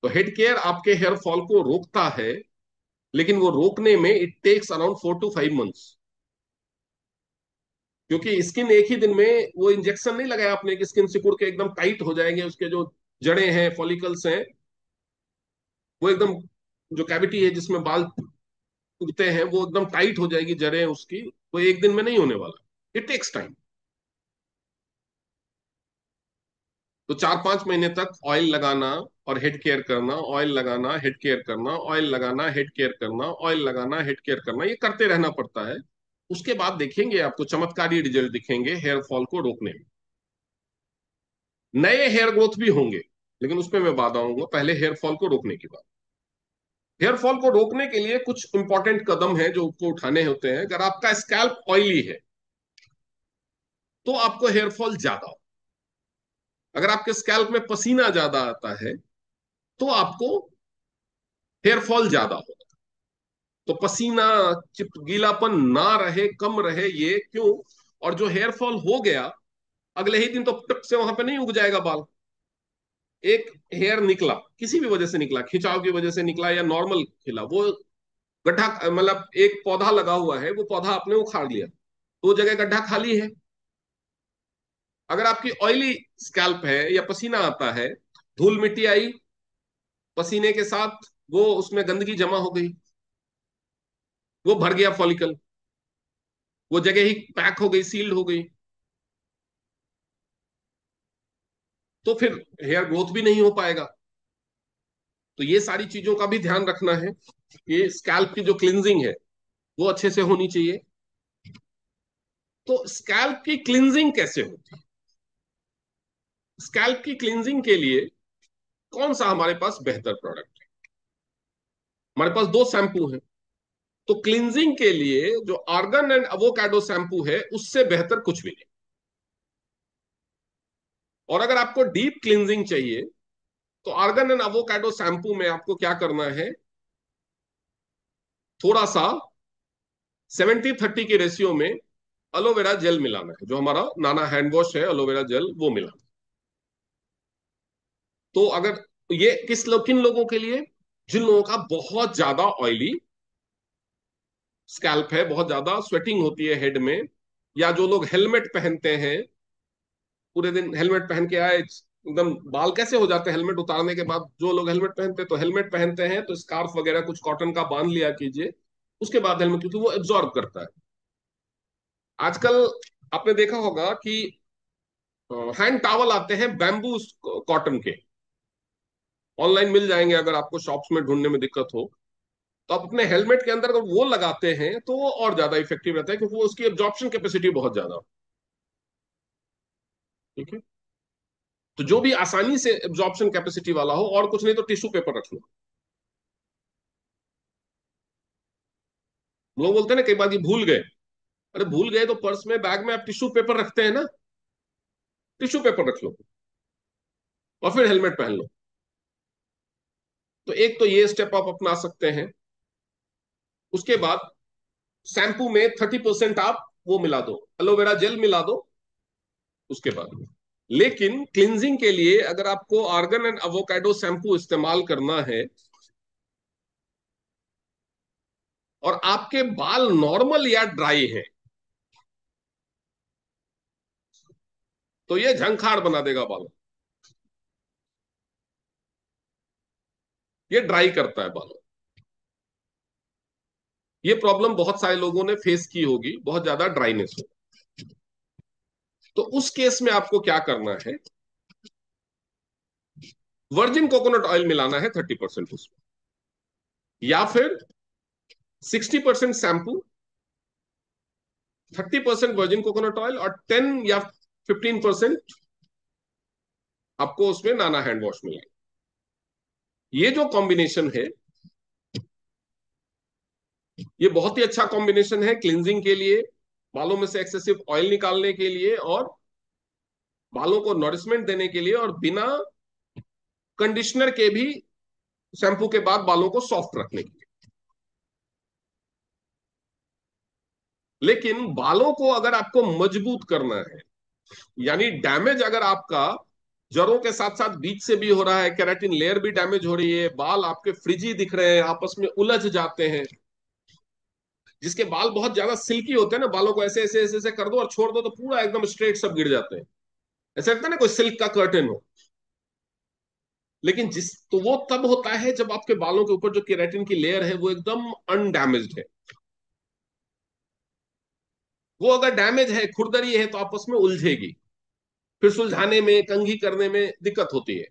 तो हेड केयर आपके हेयर फॉल को रोकता है, लेकिन वो रोकने में it takes around 4 to 5 months। क्योंकि स्किन एक ही दिन में, वो इंजेक्शन नहीं लगाया आपने कि स्किन सिकुड़ के एकदम टाइट हो जाएंगे, उसके जो जड़ें हैं, फॉलिकल्स हैं, वो एकदम, जो कैविटी है जिसमें बाल उगते हैं, वो एकदम टाइट हो जाएगी जड़ें उसकी। वो एक दिन में नहीं होने वाला, इट टेक्स टाइम। तो 4-5 महीने तक ऑयल लगाना और हेड केयर करना, ऑयल लगाना, हेड केयर करना, ऑयल लगाना, हेड केयर करना, ऑयल लगाना, हेड केयर करना, ये करते रहना पड़ता है। उसके बाद देखेंगे आपको चमत्कारी रिजल्ट दिखेंगे हेयर फॉल को रोकने में। नए हेयर ग्रोथ भी होंगे, लेकिन उसमें मैं बाद आऊंगा, पहले हेयर फॉल को रोकने की बात। हेयर फॉल को रोकने के लिए कुछ इंपॉर्टेंट कदम है जो आपको उठाने होते हैं। अगर आपका स्कैल्प ऑयली है तो आपको हेयर फॉल ज्यादा हो। अगर आपके स्कैल्प में पसीना ज्यादा आता है तो आपको हेयर फॉल ज्यादा हो। तो पसीना, चिप गीलापन ना रहे, कम रहे, ये क्यों? और जो हेयर फॉल हो गया, अगले ही दिन तो टप से वहां पे नहीं उग जाएगा बाल। एक हेयर निकला, किसी भी वजह से निकला, खिंचाव की वजह से निकला या नॉर्मल खिला, वो गड्ढा, मतलब एक पौधा लगा हुआ है, वो पौधा आपने उखाड़ लिया, तो वो जगह गड्ढा खाली है। अगर आपकी ऑयली स्कैल्प है या पसीना आता है, धूल मिट्टी आई पसीने के साथ, वो उसमें गंदगी जमा हो गई, वो भर गया फॉलिकल, वो जगह ही पैक हो गई, सील्ड हो गई, तो फिर हेयर ग्रोथ भी नहीं हो पाएगा। तो ये सारी चीजों का भी ध्यान रखना है कि स्कैल्प की जो क्लिनजिंग है वो अच्छे से होनी चाहिए। तो स्कैल्प की क्लिनजिंग कैसे होती है? स्कैल्प की क्लिनजिंग के लिए कौन सा हमारे पास बेहतर प्रोडक्ट है? हमारे पास दो शैम्पू हैं। तो क्लिनजिंग के लिए जो आर्गन एंड अवोकाडो शैम्पू है उससे बेहतर कुछ भी नहीं। और अगर आपको डीप क्लिनजिंग चाहिए तो आर्गन एंड अवोकाडो शैम्पू में आपको क्या करना है, थोड़ा सा 70-30 के रेशियो में एलोवेरा जेल मिलाना है। जो हमारा नाना हैंड वॉश है, एलोवेरा जेल, वो मिलाना। तो अगर ये किन लोगों के लिए, जिन लोगों का बहुत ज्यादा ऑयली स्कैल्प है, बहुत ज्यादा स्वेटिंग होती है हेड में, या जो लोग हेलमेट पहनते हैं, पूरे दिन हेलमेट पहन के आए, एकदम बाल कैसे हो जाते हैं हेलमेट उतारने के बाद, जो लोग हेलमेट पहनते हैं तो हेलमेट पहनते हैं तो स्कार्फ वगैरह कुछ कॉटन का बांध लिया कीजिए उसके बाद हेलमेट, क्योंकि वो एब्जॉर्ब करता है। आजकल आपने देखा होगा कि हैंड टॉवल आते हैं बैम्बू कॉटन के, ऑनलाइन मिल जाएंगे अगर आपको शॉप्स में ढूंढने में दिक्कत हो। तो आप अपने हेलमेट के अंदर अगर वो लगाते हैं तो वो और ज्यादा इफेक्टिव रहता है, क्योंकि वो उसकी एब्जॉर्प्शन कैपेसिटी बहुत ज्यादा। ठीक है, तो जो भी आसानी से एब्जॉर्प्शन कैपेसिटी वाला हो, और कुछ नहीं तो टिश्यू पेपर रख लो। लोग बोलते हैं ना कई बार ये भूल गए, अरे भूल गए तो पर्स में बैग में आप टिश्यू पेपर रखते हैं ना, टिश्यू पेपर रख लो और फिर हेलमेट पहन लो। तो एक तो ये स्टेप आप अपना सकते हैं। उसके बाद शैम्पू में 30% आप वो मिला दो, एलोवेरा जेल मिला दो उसके बाद। लेकिन क्लिनजिंग के लिए अगर आपको आर्गन एंड एवोकाडो शैम्पू इस्तेमाल करना है और आपके बाल नॉर्मल या ड्राई है, तो ये झंखाड़ बना देगा बालों, ये ड्राई करता है बालों। ये प्रॉब्लम बहुत सारे लोगों ने फेस की होगी, बहुत ज्यादा ड्राइनेस हो। तो उस केस में आपको क्या करना है, वर्जिन कोकोनट ऑयल मिलाना है 30% उसमें, या फिर 60% शैम्पू, 30% वर्जिन कोकोनट ऑयल और 10 या 15% आपको उसमें नाना हैंड वॉश मिलेगा। ये जो कॉम्बिनेशन है ये बहुत ही अच्छा कॉम्बिनेशन है क्लिनजिंग के लिए, बालों में से एक्सेसिव ऑयल निकालने के लिए, और बालों को नॉरिशमेंट देने के लिए, और बिना कंडीशनर के भी शैम्पू के बाद बालों को सॉफ्ट रखने के लिए। लेकिन बालों को अगर आपको मजबूत करना है, यानी डैमेज अगर आपका जड़ों के साथ साथ बीच से भी हो रहा है, केराटिन लेयर भी डैमेज हो रही है, बाल आपके फ्रिजी दिख रहे हैं, आपस में उलझ जाते हैं, जिसके बाल बहुत ज्यादा सिल्की होते हैं ना, बालों को ऐसे ऐसे ऐसे ऐसे कर दो और छोड़ दो तो पूरा एकदम स्ट्रेट सब गिर जाते हैं, ऐसा लगता है ना कोई सिल्क का कर्टेन हो। लेकिन जिस तो वो तब होता है जब आपके बालों के ऊपर जो केराटिन की लेयर है वो एकदम अनडैमेज्ड है। वो अगर डैमेज है, खुरदरी है, तो आपस में उलझेगी, फिर सुलझाने में, कंघी करने में दिक्कत होती है।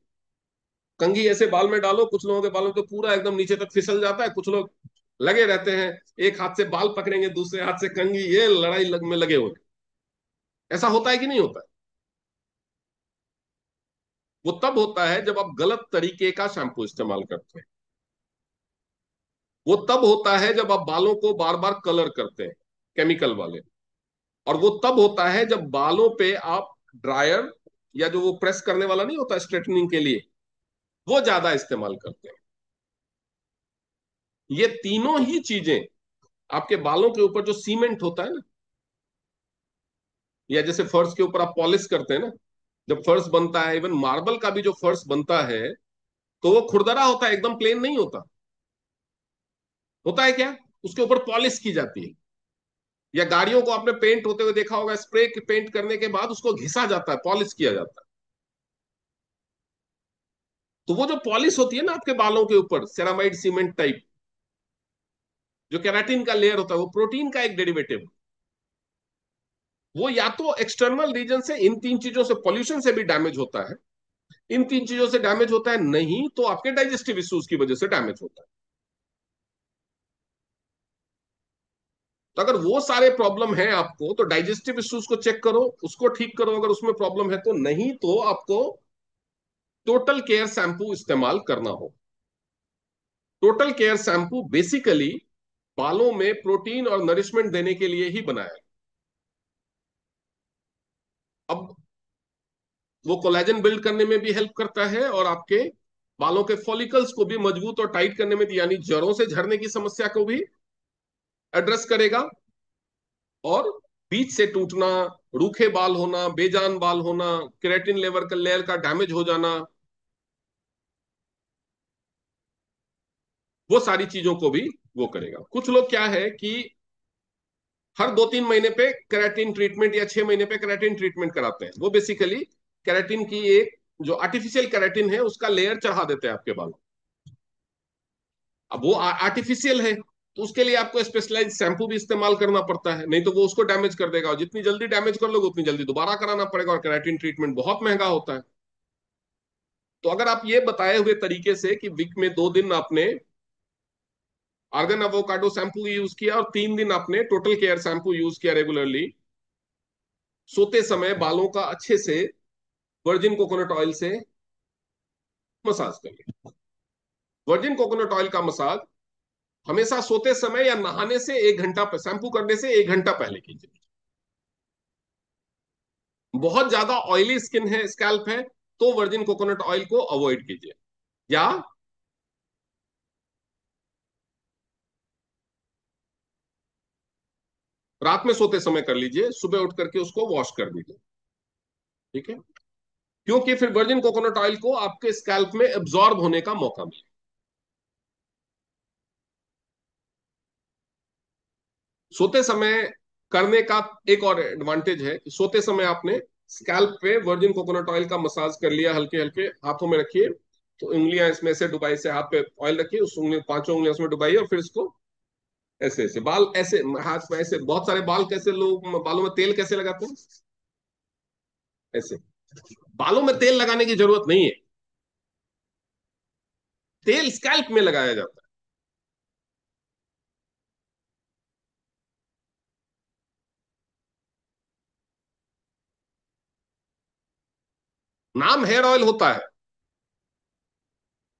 कंघी ऐसे बाल में डालो, कुछ लोगों के बालों में तो पूरा एकदम नीचे तक फिसल जाता है, कुछ लोग लगे रहते हैं, एक हाथ से बाल पकड़ेंगे दूसरे हाथ से कंघी, ये लड़ाई में लगे हुए। ऐसा होता है कि नहीं होता है? वो तब होता है जब आप गलत तरीके का शैम्पू इस्तेमाल करते हैं। वो तब होता है जब आप बालों को बार बार कलर करते हैं केमिकल वाले। और वो तब होता है जब बालों पे आप ड्रायर या जो वो प्रेस करने वाला नहीं होता स्ट्रेटनिंग के लिए, वो ज्यादा इस्तेमाल करते हैं। ये तीनों ही चीजें आपके बालों के ऊपर जो सीमेंट होता है ना, या जैसे फर्श के ऊपर आप पॉलिश करते हैं ना, जब फर्श बनता है, इवन मार्बल का भी जो फर्श बनता है, तो वो खुरदरा होता है, एकदम प्लेन नहीं होता। होता है क्या, उसके ऊपर पॉलिश की जाती है। या गाड़ियों को आपने पेंट होते हुए देखा होगा, स्प्रे पेंट करने के बाद उसको घिसा जाता है, पॉलिश किया जाता है। तो वो जो पॉलिश होती है ना आपके बालों के ऊपर, सेरामाइड सीमेंट टाइप, जो केराटिन का लेयर होता है, वो प्रोटीन का एक डेरिवेटिव। वो या तो एक्सटर्नल रीजन से, इन तीन चीजों से, पॉल्यूशन से भी डैमेज होता है, इन तीन चीजों से डैमेज होता है, नहीं तो आपके डाइजेस्टिव इश्यूज की वजह से डैमेज होता है। तो अगर वो सारे प्रॉब्लम है आपको, तो डाइजेस्टिव इश्यूज को चेक करो, उसको ठीक करो अगर उसमें प्रॉब्लम है तो, नहीं तो आपको टोटल केयर शैम्पू इस्तेमाल करना हो। टोटल केयर शैम्पू बेसिकली बालों में प्रोटीन और नरिशमेंट देने के लिए ही बनाया है। अब वो कोलेजन बिल्ड करने में भी हेल्प करता है, और आपके बालों के फॉलिकल्स को भी मजबूत और टाइट करने में, यानी जड़ों से झड़ने की समस्या को भी एड्रेस करेगा। और बीच से टूटना, रूखे बाल होना, बेजान बाल होना, केराटिन लेवल का लेयर का डैमेज हो जाना, वो सारी चीजों को भी वो करेगा। कुछ लोग क्या है कि हर 2-3 महीने पे केराटिन ट्रीटमेंट या 6 महीने पे केराटिन ट्रीटमेंट कराते हैं। वो बेसिकली केराटिन की एक जो आर्टिफिशियल केराटिन है उसका लेयर चढ़ा देते हैं आपके बालों। अब वो आर्टिफिशियल है तो उसके लिए आपको स्पेशलाइज शैम्पू भी इस्तेमाल करना पड़ता है, नहीं तो वो उसको डैमेज कर देगा, और जितनी जल्दी डैमेज कर लोगे उतनी जल्दी दोबारा कराना पड़ेगा, और केराटिन ट्रीटमेंट बहुत महंगा होता है। तो अगर आप ये बताए हुए तरीके से कि वीक में 2 दिन आपने आर्गन एवोकाडो शैम्पू यूज किया और 3 दिन आपने टोटल केयर शैम्पू यूज किया रेगुलरली, सोते समय बालों का अच्छे से वर्जिन कोकोनट ऑयल से मसाज करिए। वर्जिन कोकोनट ऑयल का मसाज हमेशा सोते समय या नहाने से 1 घंटा, शैम्पू करने से 1 घंटा पहले कीजिए। बहुत ज्यादा ऑयली स्किन है, स्कैल्प है, तो वर्जिन कोकोनट ऑयल को अवॉइड कीजिए, या रात में सोते समय कर लीजिए, सुबह उठ करके उसको वॉश कर दीजिए। ठीक है, क्योंकि फिर वर्जिन कोकोनट ऑयल को आपके स्कैल्प में एब्जॉर्ब होने का मौका मिले। सोते समय करने का एक और एडवांटेज है कि सोते समय आपने स्कैल्प पे वर्जिन कोकोनट ऑयल का मसाज कर लिया, हल्के हल्के हाथों में रखिए, तो उंगलियां इसमें से डुबाई से हाथ पे ऑयल रखिए, उस उंगली 5 उंगलियां उसमें डुबाइए, और फिर इसको ऐसे ऐसे बाल ऐसे हाथ में ऐसे, बहुत सारे बाल कैसे लोग बालों में तेल कैसे लगाते हैं, ऐसे। बालों में तेल लगाने की जरूरत नहीं है, तेल स्कैल्प में लगाया जाता है। नाम हेयर ऑयल होता है,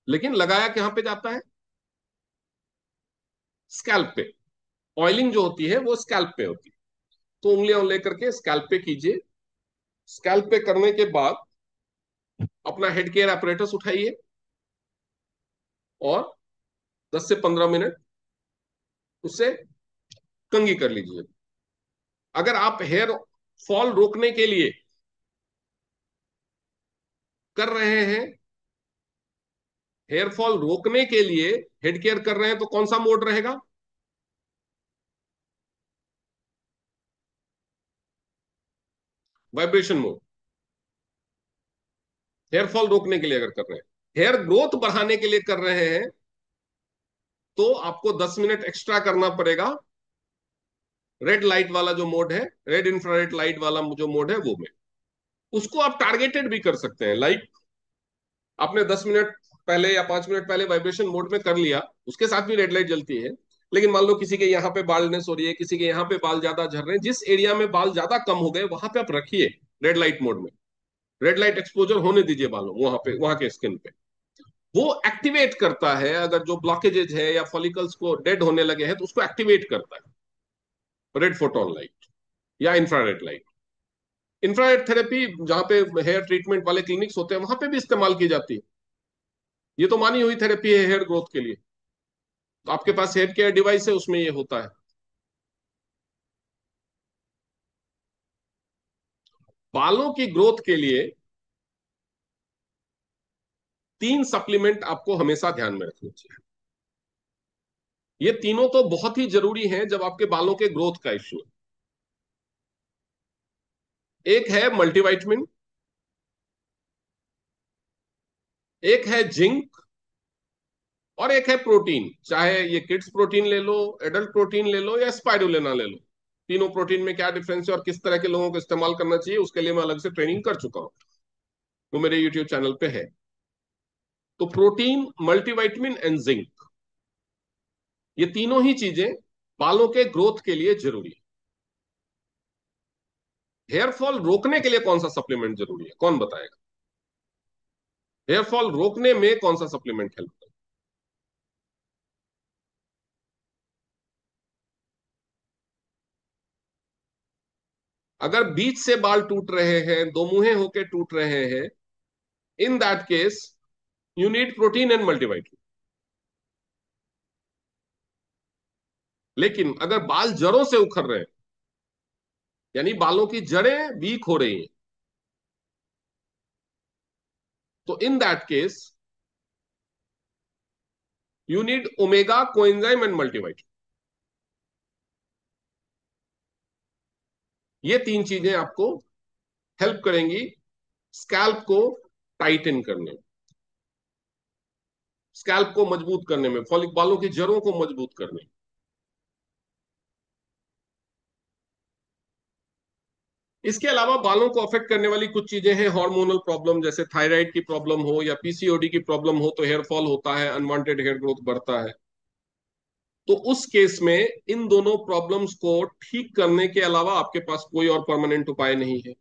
लेकिन लगाया कहां पे जाता है? स्कैल्प पे। ऑयलिंग जो होती है वो स्कैल्प पे होती है, तो उंगलियां लेकर के स्कैल्प पे कीजिए। स्कैल्प पे करने के बाद अपना हेड केयर apparatus उठाइए और 10 से 15 मिनट उससे कंघी कर लीजिए। अगर आप हेयर फॉल रोकने के लिए कर रहे हैं, हेयर फॉल रोकने के लिए हेड केयर कर रहे हैं, तो कौन सा मोड रहेगा? Vibration mode. हेयर फॉल रोकने के लिए अगर कर रहे हैं, हेयर ग्रोथ बढ़ाने के लिए कर रहे हैं, तो आपको 10 मिनट एक्स्ट्रा करना पड़ेगा रेड लाइट वाला जो मोड है, रेड इंफ्रारेड लाइट वाला जो मोड है वो में। उसको आप टारगेटेड भी कर सकते हैं, लाइक आपने 10 मिनट पहले या 5 मिनट पहले वाइब्रेशन मोड में कर लिया, उसके साथ भी रेड लाइट जलती है, लेकिन मान लो किसी के यहाँ पे बालनेस हो रही है, किसी के यहाँ पे बाल ज्यादा झड़ रहे हैं, जिस एरिया में बाल ज्यादा कम हो गए वहां पे आप रखिए रेड लाइट मोड में, रेड लाइट एक्सपोजर होने दीजिए बालों वहां पे, वहां के स्किन पे। वो एक्टिवेट करता है, अगर जो ब्लॉकेजेज है या फॉलिकल्स को डेड होने लगे हैं तो उसको एक्टिवेट करता है रेड फोटोन लाइट या इंफ्रारेड लाइट। इंफ्रारेड थेरेपी जहां पे हेयर ट्रीटमेंट वाले क्लिनिक्स होते हैं वहां पे भी इस्तेमाल की जाती है। ये तो मानी हुई थेरेपी है हेयर ग्रोथ के लिए, तो आपके पास हेयर केयर डिवाइस है उसमें ये होता है। बालों की ग्रोथ के लिए 3 सप्लीमेंट आपको हमेशा ध्यान में रखनी चाहिए। ये तीनों तो बहुत ही जरूरी हैं जब आपके बालों के ग्रोथ का इश्यू है। एक है मल्टीविटामिन, एक है जिंक, और एक है प्रोटीन। चाहे ये किड्स प्रोटीन ले लो, एडल्ट प्रोटीन ले लो, या स्पाइरुलिना ले लो, तीनों प्रोटीन में क्या डिफरेंस है और किस तरह के लोगों को इस्तेमाल करना चाहिए उसके लिए मैं अलग से ट्रेनिंग कर चुका हूं, वो मेरे यूट्यूब चैनल पे है। तो प्रोटीन, मल्टीविटामिन एंड जिंक, ये तीनों ही चीजें बालों के ग्रोथ के लिए जरूरी है। हेयर फॉल रोकने के लिए कौन सा सप्लीमेंट जरूरी है, कौन बताएगा? हेयर फॉल रोकने में कौन सा सप्लीमेंट हेल्प करेगा? अगर बीच से बाल टूट रहे हैं, दो मुंहे होके टूट रहे हैं, in that case you need protein and multivitamin. लेकिन अगर बाल जड़ों से उखड़ रहे हैं, यानी बालों की जड़ें वीक हो रही हैं, तो in that case you need omega, coenzyme and multivitamin. ये तीन चीजें आपको हेल्प करेंगी स्कैल्प को टाइटन करने में, स्कैल्प को मजबूत करने में, फॉलिक बालों की जड़ों को मजबूत करने में। इसके अलावा बालों को अफेक्ट करने वाली कुछ चीजें हैं, हार्मोनल प्रॉब्लम, जैसे थायराइड की प्रॉब्लम हो या पीसीओडी की प्रॉब्लम हो तो हेयर फॉल होता है, अनवांटेड हेयर ग्रोथ बढ़ता है। तो उस केस में इन दोनों प्रॉब्लम्स को ठीक करने के अलावा आपके पास कोई और परमानेंट उपाय नहीं है।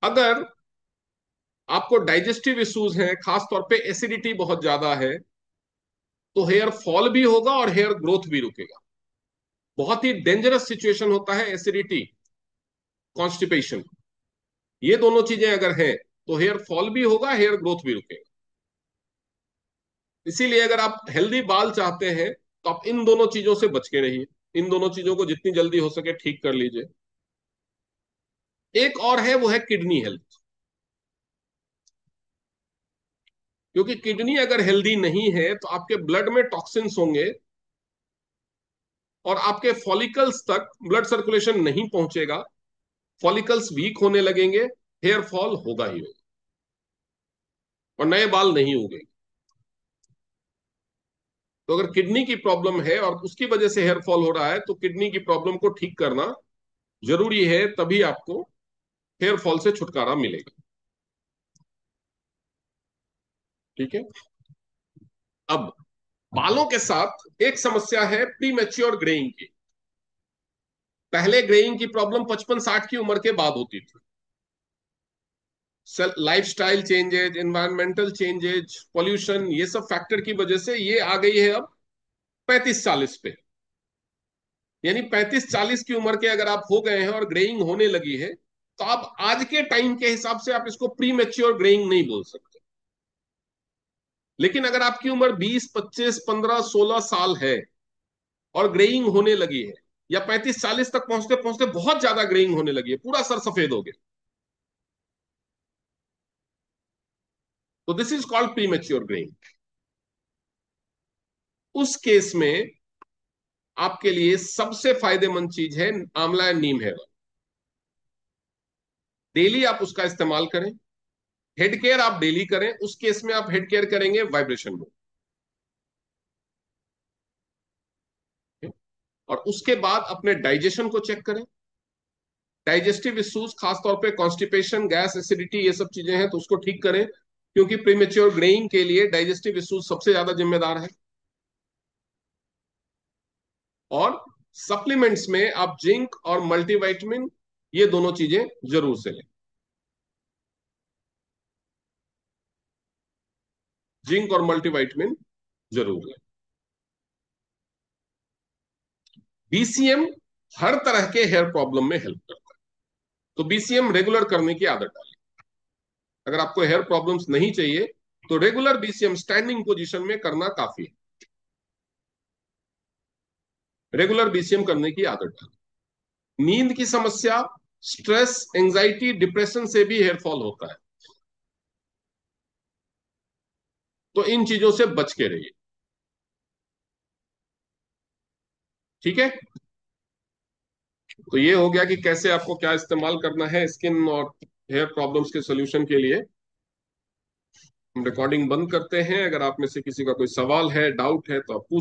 अगर आपको डाइजेस्टिव इश्यूज हैं, खासतौर पे एसिडिटी बहुत ज्यादा है, तो हेयर फॉल भी होगा और हेयर ग्रोथ भी रुकेगा। बहुत ही डेंजरस सिचुएशन होता है एसिडिटी, कॉन्स्टिपेशन, ये दोनों चीजें अगर हैं तो हेयर फॉल भी होगा, हेयर ग्रोथ भी रुकेगा। इसीलिए अगर आप हेल्दी बाल चाहते हैं तो आप इन दोनों चीजों से बच के रहिए, इन दोनों चीजों को जितनी जल्दी हो सके ठीक कर लीजिए। एक और है, वो है किडनी हेल्थ। क्योंकि किडनी अगर हेल्दी नहीं है तो आपके ब्लड में टॉक्सिन्स होंगे और आपके फॉलिकल्स तक ब्लड सर्कुलेशन नहीं पहुंचेगा, फॉलिकल्स वीक होने लगेंगे, हेयर फॉल होगा ही होगा और नए बाल नहीं उगेंगे। तो अगर किडनी की प्रॉब्लम है और उसकी वजह से हेयर फॉल हो रहा है तो किडनी की प्रॉब्लम को ठीक करना जरूरी है, तभी आपको हेयर फॉल से छुटकारा मिलेगा। ठीक है। अब बालों के साथ एक समस्या है प्री मैच्योर ग्रेइंग की। पहले ग्रेइंग की प्रॉब्लम 55-60 की उम्र के बाद होती थी। Lifestyle changes, environmental changes, pollution, ये सब फैक्टर की वजह से ये आ गई है अब 35-40 पे। यानी 35-40 की उम्र के अगर आप हो गए हैं और ग्रेइंग होने लगी है तो आप आज के टाइम के हिसाब से आप इसको प्री मैच्योर ग्रेइंग नहीं बोल सकते। लेकिन अगर आपकी उम्र 20, 25, 15, 16 साल है और ग्रेइंग होने लगी है, या 35-40 तक पहुंचते पहुंचते बहुत ज्यादा ग्रेइंग होने लगी है, पूरा सर सफेद हो गया, तो this is called pre mature greying. उस केस में आपके लिए सबसे फायदेमंद चीज है आंवला या नीम हेयर ऑयल। डेली आप उसका इस्तेमाल करें। हेड केयर आप डेली करें। उस केस में आप हेड केयर करेंगे वाइब्रेशन में, और उसके बाद अपने डाइजेशन को चेक करें। डाइजेस्टिव इश्यूज, खासतौर पे कॉन्स्टिपेशन, गैस, एसिडिटी, ये सब चीजें हैं तो उसको ठीक करें, क्योंकि प्रीमेच्योर ग्रेइंग के लिए डाइजेस्टिव इश्यूज सबसे ज्यादा जिम्मेदार है। और सप्लीमेंट्स में आप जिंक और मल्टीविटामिन, ये दोनों चीजें जरूर से लें। जिंक और मल्टीविटामिन जरूर लें। बीसीएम हर तरह के हेयर प्रॉब्लम में हेल्प करता है, तो बीसीएम रेगुलर करने की आदत डालें। अगर आपको हेयर प्रॉब्लम्स नहीं चाहिए तो रेगुलर बीसीएम स्टैंडिंग पोजीशन में करना काफी है। रेगुलर बीसीएम करने की आदत डालें। नींद की समस्या, स्ट्रेस, एंजाइटी, डिप्रेशन से भी हेयर फॉल होता है, तो इन चीजों से बच के रहिए। ठीक है। तो ये हो गया कि कैसे आपको क्या इस्तेमाल करना है स्किन और हेयर प्रॉब्लम्स के सोल्यूशन के लिए। हम रिकॉर्डिंग बंद करते हैं। अगर आप में से किसी का कोई सवाल है, डाउट है, तो आप पूछ